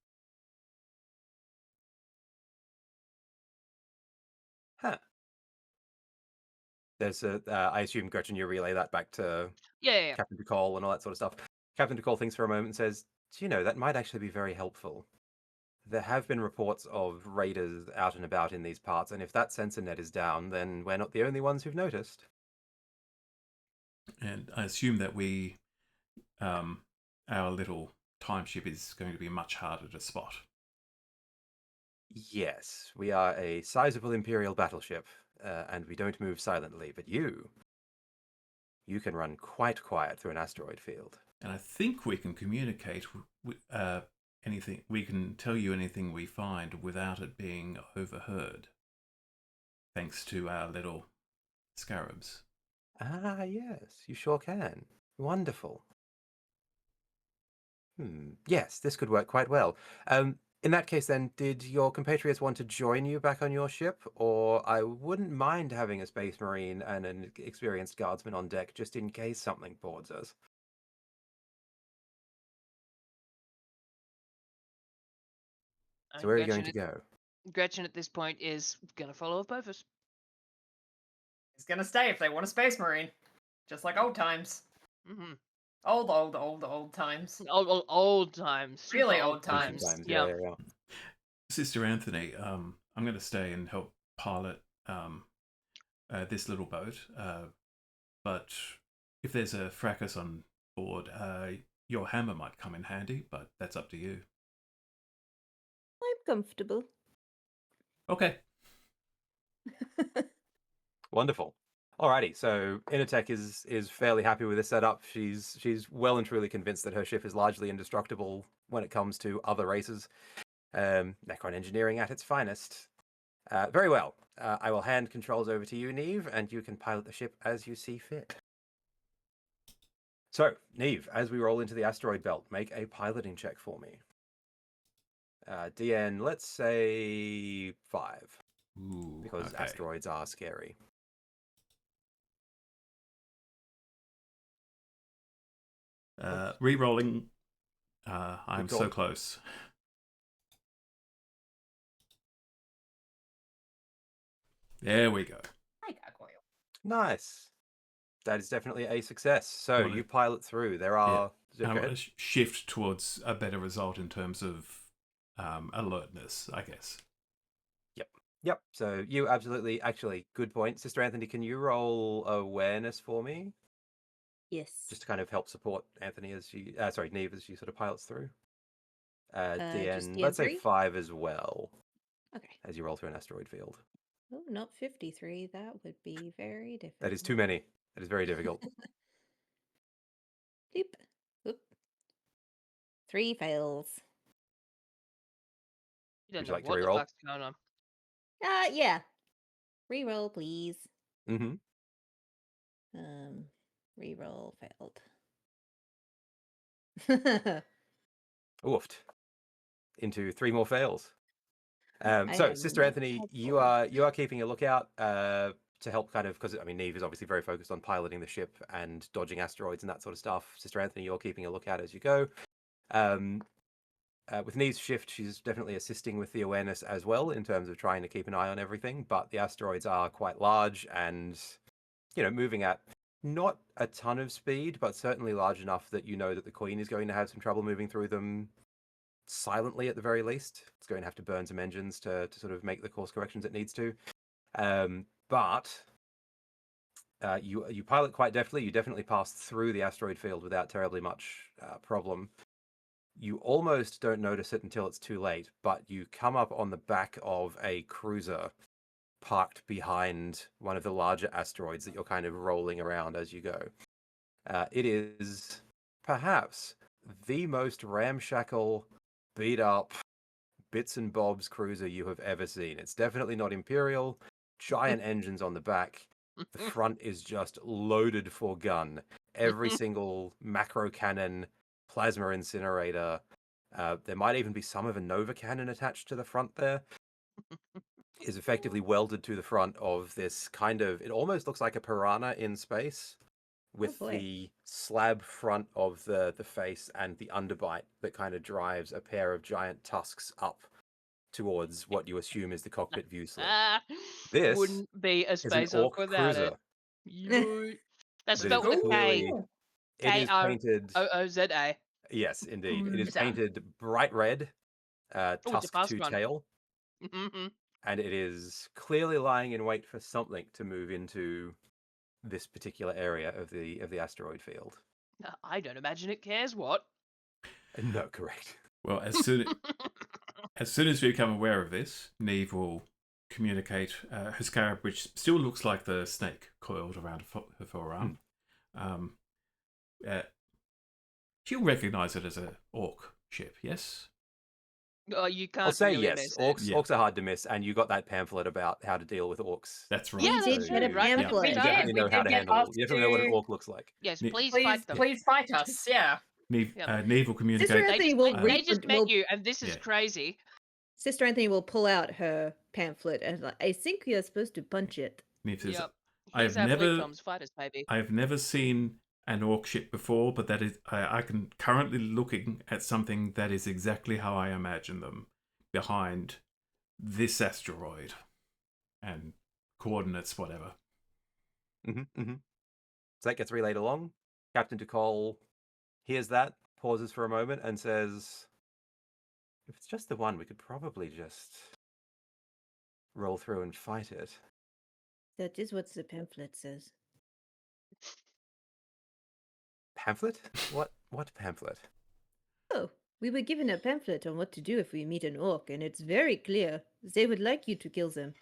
Huh. There's I assume, Gretchen, you relay that back to Yeah. Captain DeCole and all that sort of stuff. Captain DeCole thinks for a moment and says, do you know, that might actually be very helpful. There have been reports of raiders out and about in these parts, and if that sensor net is down, then we're not the only ones who've noticed. And I assume that our little time ship is going to be much harder to spot. Yes, we are a sizable Imperial battleship, and we don't move silently, but you can run quite quiet through an asteroid field. And I think we can communicate anything. We can tell you anything we find without it being overheard, thanks to our little scarabs. Ah, yes, you sure can. Wonderful. Yes, this could work quite well. In that case, then, did your compatriots want to join you back on your ship? Or I wouldn't mind having a space marine and an experienced guardsman on deck just in case something boards us. So where are you going to go? Gretchen at this point is gonna follow with both of us. He's gonna stay if they want a space marine. Just like old times. Mm-hmm. Old times. Old times. Super Really old Ancient times. Yeah. Yeah. Sister Anthony, I'm going to stay and help pilot this little boat. But if there's a fracas on board, your hammer might come in handy, but that's up to you. I'm comfortable. Okay. Wonderful. Alrighty, so Inotech is fairly happy with this setup. She's well and truly convinced that her ship is largely indestructible when it comes to other races. Necron engineering at its finest. Very well. I will hand controls over to you, Neve, and you can pilot the ship as you see fit. So, Neve, as we roll into the asteroid belt, make a piloting check for me. DN, let's say 5, Ooh, because okay. asteroids are scary. Re-rolling. I'm call. so close. There we go. Hi, Gargoyle. Nice. That is definitely a success. So Well, you pilot through. There are. And I Go want ahead. to shift towards a better result in terms of alertness, I guess. Yep. So you absolutely, actually, good point. Sister Anthony, can you roll awareness for me? Yes. Just to kind of help support Anthony as she, Neve, as she sort of pilots through. Just DN, DN let's say 3? 5 as well, Okay. as you roll through an asteroid field. Oh, not 53. That would be very difficult. That is too many. That is very difficult. Bloop. Oop. 3 fails. You Would don't you know like to what the reroll? fuck's going on. Yeah. Reroll, please. Mm-hmm. Reroll failed. Oofed. Into 3 more fails. I So, am Sister not Anthony, you helpful. are keeping a lookout to help kind of, because I mean, Neve is obviously very focused on piloting the ship and dodging asteroids and that sort of stuff. Sister Anthony, you're keeping a lookout as you go. With Neve's shift, she's definitely assisting with the awareness as well in terms of trying to keep an eye on everything. But the asteroids are quite large and, moving at not a ton of speed, but certainly large enough that you know that the Queen is going to have some trouble moving through them silently at the very least. It's going to have to burn some engines to sort of make the course corrections it needs to. But you pilot quite deftly. You definitely pass through the asteroid field without terribly much problem. You almost don't notice it until it's too late, but you come up on the back of a cruiser parked behind one of the larger asteroids that you're kind of rolling around as you go. It is perhaps the most ramshackle, beat up, bits and bobs cruiser you have ever seen. It's definitely not Imperial. Giant engines on the back. The front is just loaded for gun. Every single macro cannon, plasma incinerator. There might even be some of a Nova cannon attached to the front there. Is effectively welded to the front of this kind of, it almost looks like a piranha in space, with boy. the slab front of the face and the underbite that kind of drives a pair of giant tusks up towards what you assume is the cockpit view slit. This wouldn't be a is an space hawk orc without cruiser it. You. That's that is spelled with a K. clearly, it is painted, K-R-O-O-Z-A. yes, indeed. It is Cruiser. painted bright red, Oh, it's a tusk fast to one. tail, Mhm. and it is clearly lying in wait for something to move into this particular area of the asteroid field. I don't imagine it cares what. No, correct. Well, as soon as we become aware of this, Neve will communicate her scarab, which still looks like the snake coiled around her forearm. She'll recognise it as an orc ship, yes? Oh, you can't I'll say really yes. miss it. Orcs, Yeah. orcs are hard to miss, and you got that pamphlet about how to deal with orcs. That's right. Yeah, We that's did get a true. Right at the pamphlet. We start. definitely did. know We how did to get handle. asked You definitely know what an to. orc looks like. Yes, Ne- please Please, fight them. please fight us. Yeah. Neve, Yep. Neve will Sister communicate. Anthony will They just met will- you, and this is Yeah. crazy. Sister Anthony will pull out her pamphlet and like, I think you're supposed to punch it. Neve says, Yep. I've Here's our fleet never, comms fighters, baby. I've never seen an orc ship before, but that is, I can currently looking at something that is exactly how I imagine them, behind this asteroid, and coordinates, whatever. So that gets relayed along. Captain DeCole hears that, pauses for a moment, and says, "If it's just the one, we could probably just roll through and fight it." That is what the pamphlet says. Pamphlet? What pamphlet? Oh, we were given a pamphlet on what to do if we meet an orc, and it's very clear. They would like you to kill them.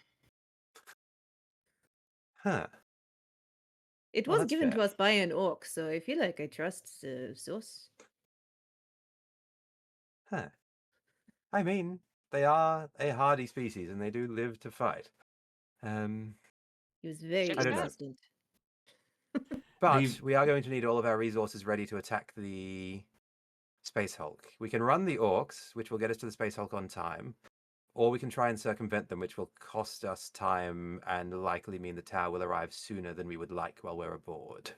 Huh. It Well, was that's given fair. to us by an orc, so I feel like I trust the source. Huh. I mean, they are a hardy species and they do live to fight. He was very Shake I don't know. insistent. But Neve- we are going to need all of our resources ready to attack the Space Hulk. We can run the orcs, which will get us to the Space Hulk on time, or we can try and circumvent them, which will cost us time and likely mean the tower will arrive sooner than we would like while we're aboard.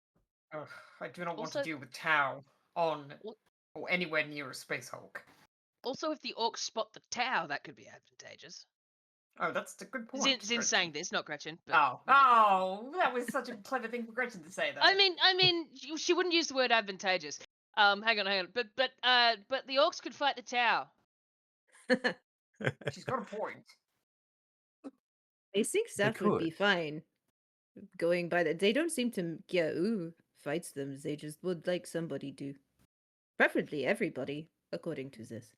Ugh, I do not want to Also- deal with Tau on Al- or anywhere near a Space Hulk. Also, if the orcs spot the Tau, that could be advantageous. Oh, that's a good point. Zin's saying Gretchen. this, not Gretchen. But, Oh, that was such a clever thing for Gretchen to say. That I mean, she wouldn't use the word advantageous. Hang on. But the orcs could fight the Tau. she's got a point. I think They that would be could. fine. Going by that, they don't seem to fights them. They just would like somebody to, preferably everybody, according to this.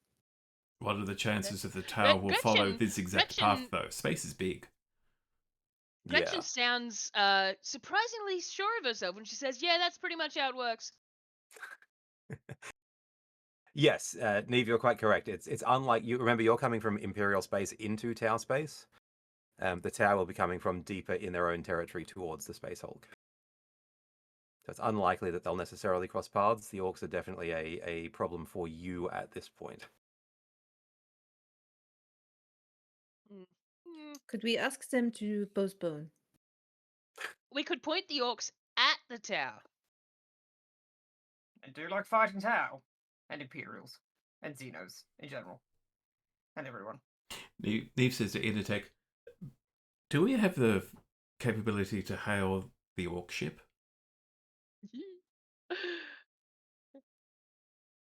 What are the chances that the tower will follow this exact path, though? Space is big. Gretchen Yeah. sounds surprisingly sure of herself when she says, "Yeah, that's pretty much how it works." Yes, Neve, you're quite correct. It's unlike you. Remember, you're coming from Imperial space into Tau space. The Tau will be coming from deeper in their own territory towards the Space Hulk. So it's unlikely that they'll necessarily cross paths. The orcs are definitely a problem for you at this point. Could we ask them to postpone? We could point the orcs at the Tau. I do like fighting Tau and Imperials and Xenos in general and everyone. Neve says to Initech, do we have the capability to hail the orc ship?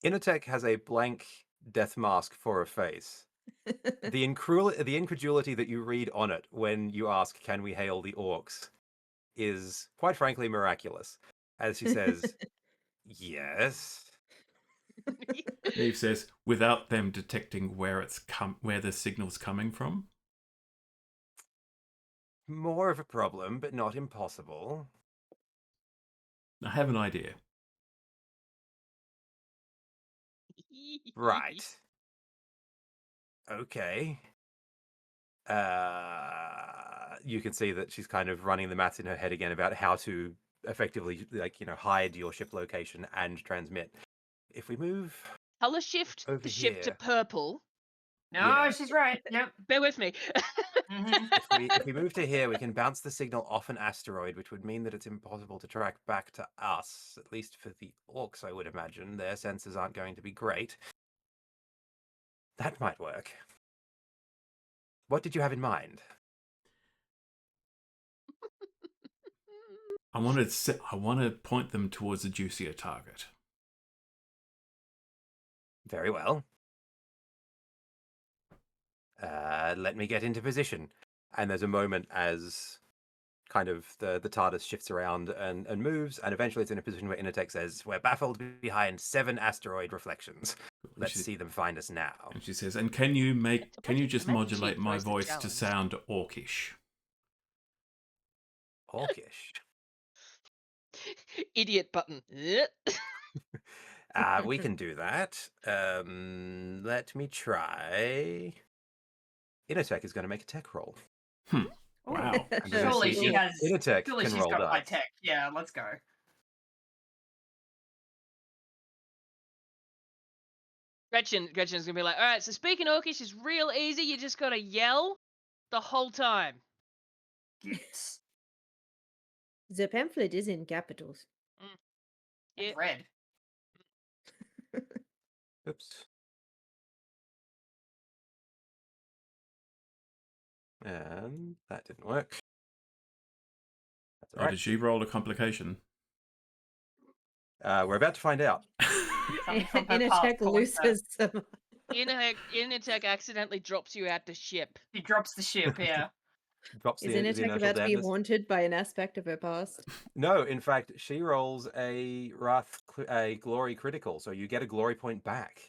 Initech has a blank death mask for a face. The incredulity that you read on it when you ask, "Can we hail the orcs?" is quite frankly miraculous. As she says, "Yes." Neve says, without them detecting where the signal's coming from. More of a problem, but not impossible. I have an idea. Right. Okay. You can see that she's kind of running the maths in her head again about how to effectively, hide your ship location and transmit. If we move Color shift over the ship to here, purple. No, Yeah. she's right. Yep. Bear with me. if we move to here, we can bounce the signal off an asteroid, which would mean that it's impossible to track back to us. At least for the orcs, I would imagine. Their sensors aren't going to be great. That might work. What did you have in mind? I want to point them towards a juicier target. Very well. Let me get into position. And there's a moment as kind of the TARDIS shifts around and moves, and eventually it's in a position where Initech says, "We're baffled behind 7 asteroid reflections. Let's see them find us now." And she says, "And can you just Imagine modulate she my throws the voice to challenge. sound orcish?" Orcish. Idiot button. We can do that. Let me try. Initech is going to make a tech roll. Wow. I'm gonna Surely see she if has. Initech Surely can she's roll got high dice. tech. Yeah, let's go. Gretchen's gonna be like, all right, so speaking Orcish is real easy. You just gotta yell the whole time. Yes. The pamphlet is in capitals. Yeah. Red. Oops. And that didn't work. That's all Or right. did she roll a complication? We're about to find out. Something from her In a past check points that loses some. Initech accidentally drops you out the ship. She drops the ship. Yeah. Drops Is the Initech inertial about to be dampness. haunted by an aspect of her past? No, in fact, she rolls a glory critical, so you get a glory point back.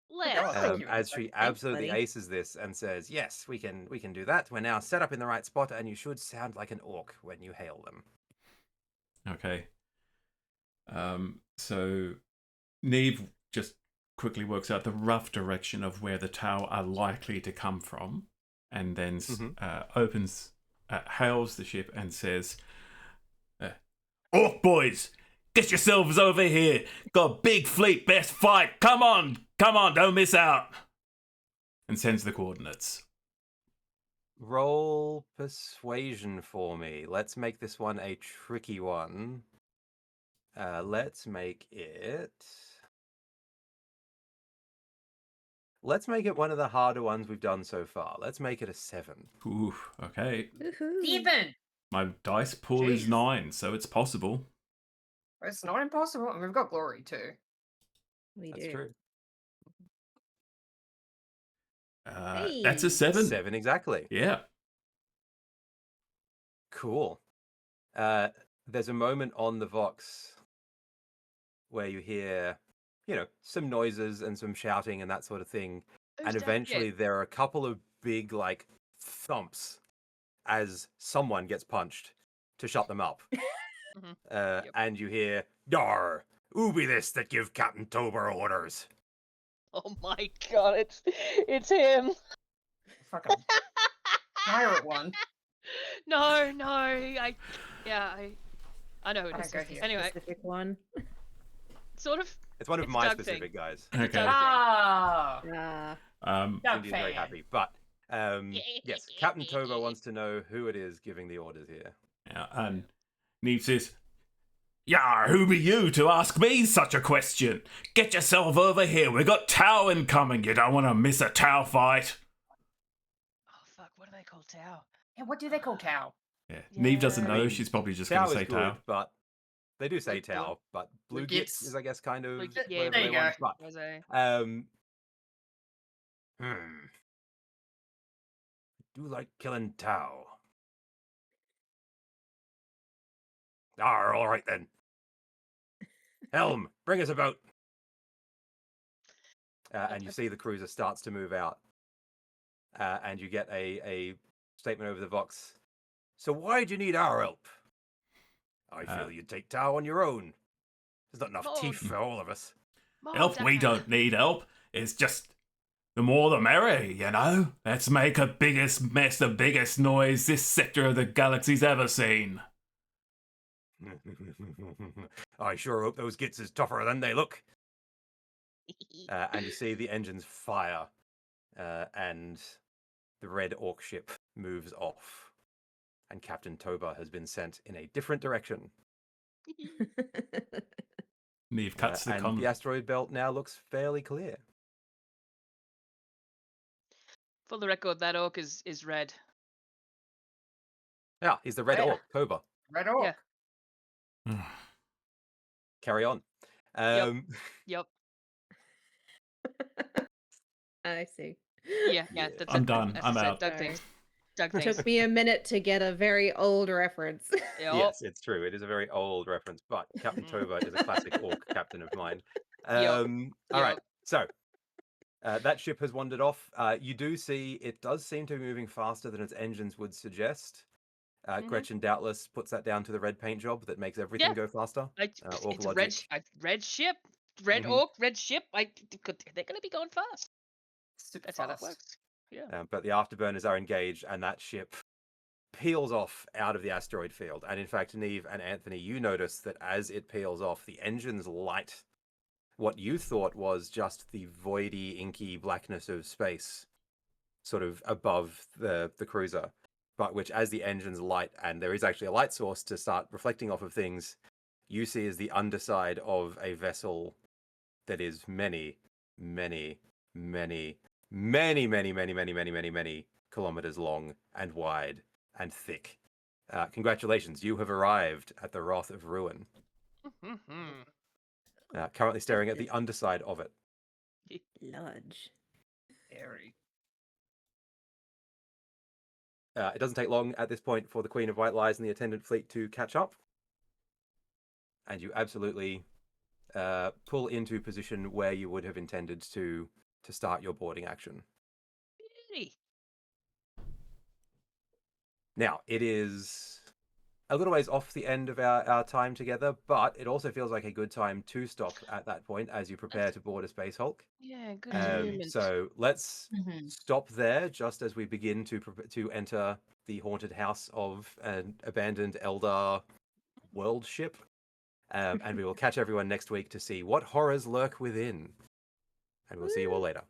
Left. Oh, thank you, As Initech. she Thanks, absolutely buddy. aces this and says, "Yes, we can do that. We're now set up in the right spot, and you should sound like an orc when you hail them." Okay. So Neve just quickly works out the rough direction of where the Tau are likely to come from, and then hails the ship and says, "Orc boys, get yourselves over here. Got big fleet, best fight. Come on, don't miss out." And sends the coordinates. Roll persuasion for me. Let's make this one a tricky one. Let's make it one of the harder ones we've done so far. Let's make it a 7. Ooh, okay. Woohoo. Even. My dice pool is Jeez. 9, so it's possible. It's not impossible. And we've got glory too. We That's do. true. That's a 7. 7 exactly. Yeah. Cool. There's a moment on the Vox where you hear, some noises and some shouting and that sort of thing. Who's And dead eventually yet? there are a couple of big, thumps as someone gets punched to shut them up. Yep. And you hear, "Dar, who be this that give Captain Tober orders?" Oh my god, it's him. Fucking pirate one. No, I know who I it is. don't go here. Anyway, Specific one. sort of. It's one of It's a my Doug thing. specific guys. It's a Okay. Doug Ah. Um, Doug Cindy's very fan. happy. But yes, Captain Tober wants to know who it is giving the orders here. yeah, and Neve says, "Yar, who be you to ask me such a question? Get yourself over here. We got Tau incoming. You don't want to miss a Tau fight." Oh fuck, what do they call Tau? Yeah, what do they call Tau? Yeah. Neve doesn't Yeah. know. I mean, She's probably just going Tau to is say good, Tau. but they do say Blue- Tau. But Blue Blue Gits Gits. is, I guess, kind of Blue Gits, yeah, whatever there they you go. want. But Was a- do like killing Tau. All right then. Helm, bring us about. And you see the cruiser starts to move out. And you get a statement over the Vox. "So why do you need our help? I feel you'd take Tau on your own. There's not enough Oh, teeth for all of us." Help? We don't need help. It's just the more the merrier, you know? Let's make a biggest mess, the biggest noise this sector of the galaxy's ever seen. I sure hope those Gits is tougher than they look. And you see the engines fire, and the red orc ship moves off. And Captain Tober has been sent in a different direction. Neve cuts the and the asteroid belt now looks fairly clear. For the record, that orc is red. Yeah, he's the red Yeah. orc, Tober. Red Orc. Yeah. Carry on. Yep. I see. Yeah. Yeah. That's I'm it. done. As I'm I said, out. Doug Sorry. things. Doug It things. took me a minute to get a very old reference. Yep. Yes, it's true. It is a very old reference, but Captain Tober is a classic orc captain of mine. Yep. All right, so that ship has wandered off. You do see it does seem to be moving faster than its engines would suggest. Gretchen doubtless puts that down to the red paint job that makes everything go faster. It's Orc a logic. red ship. Red Mhm. orc, red ship. They're going to be going fast. Super That's how that fast. works. Yeah. But the afterburners are engaged, and that ship peels off out of the asteroid field. And in fact, Neve and Anthony, you notice that as it peels off, the engines light what you thought was just the voidy, inky blackness of space, sort of above the cruiser, but which, as the engines light, and there is actually a light source to start reflecting off of things, you see as the underside of a vessel that is many, many, many, many, many, many, many, many, many, many kilometers long and wide and thick. Congratulations, you have arrived at the Wrath of Ruin. Currently staring at the underside of it. Lodge. Scary. It doesn't take long at this point for the Queen of White Lies and the attendant fleet to catch up. And you absolutely pull into position where you would have intended to start your boarding action. Beauty. Now, it is a little ways off the end of our time together, but it also feels like a good time to stop at that point as you prepare to board a Space Hulk. Yeah, good Mm. moment. So let's Mhm. stop there just as we begin to enter the haunted house of an abandoned Eldar world ship. And we will catch everyone next week to see what horrors lurk within. And we'll see you all later.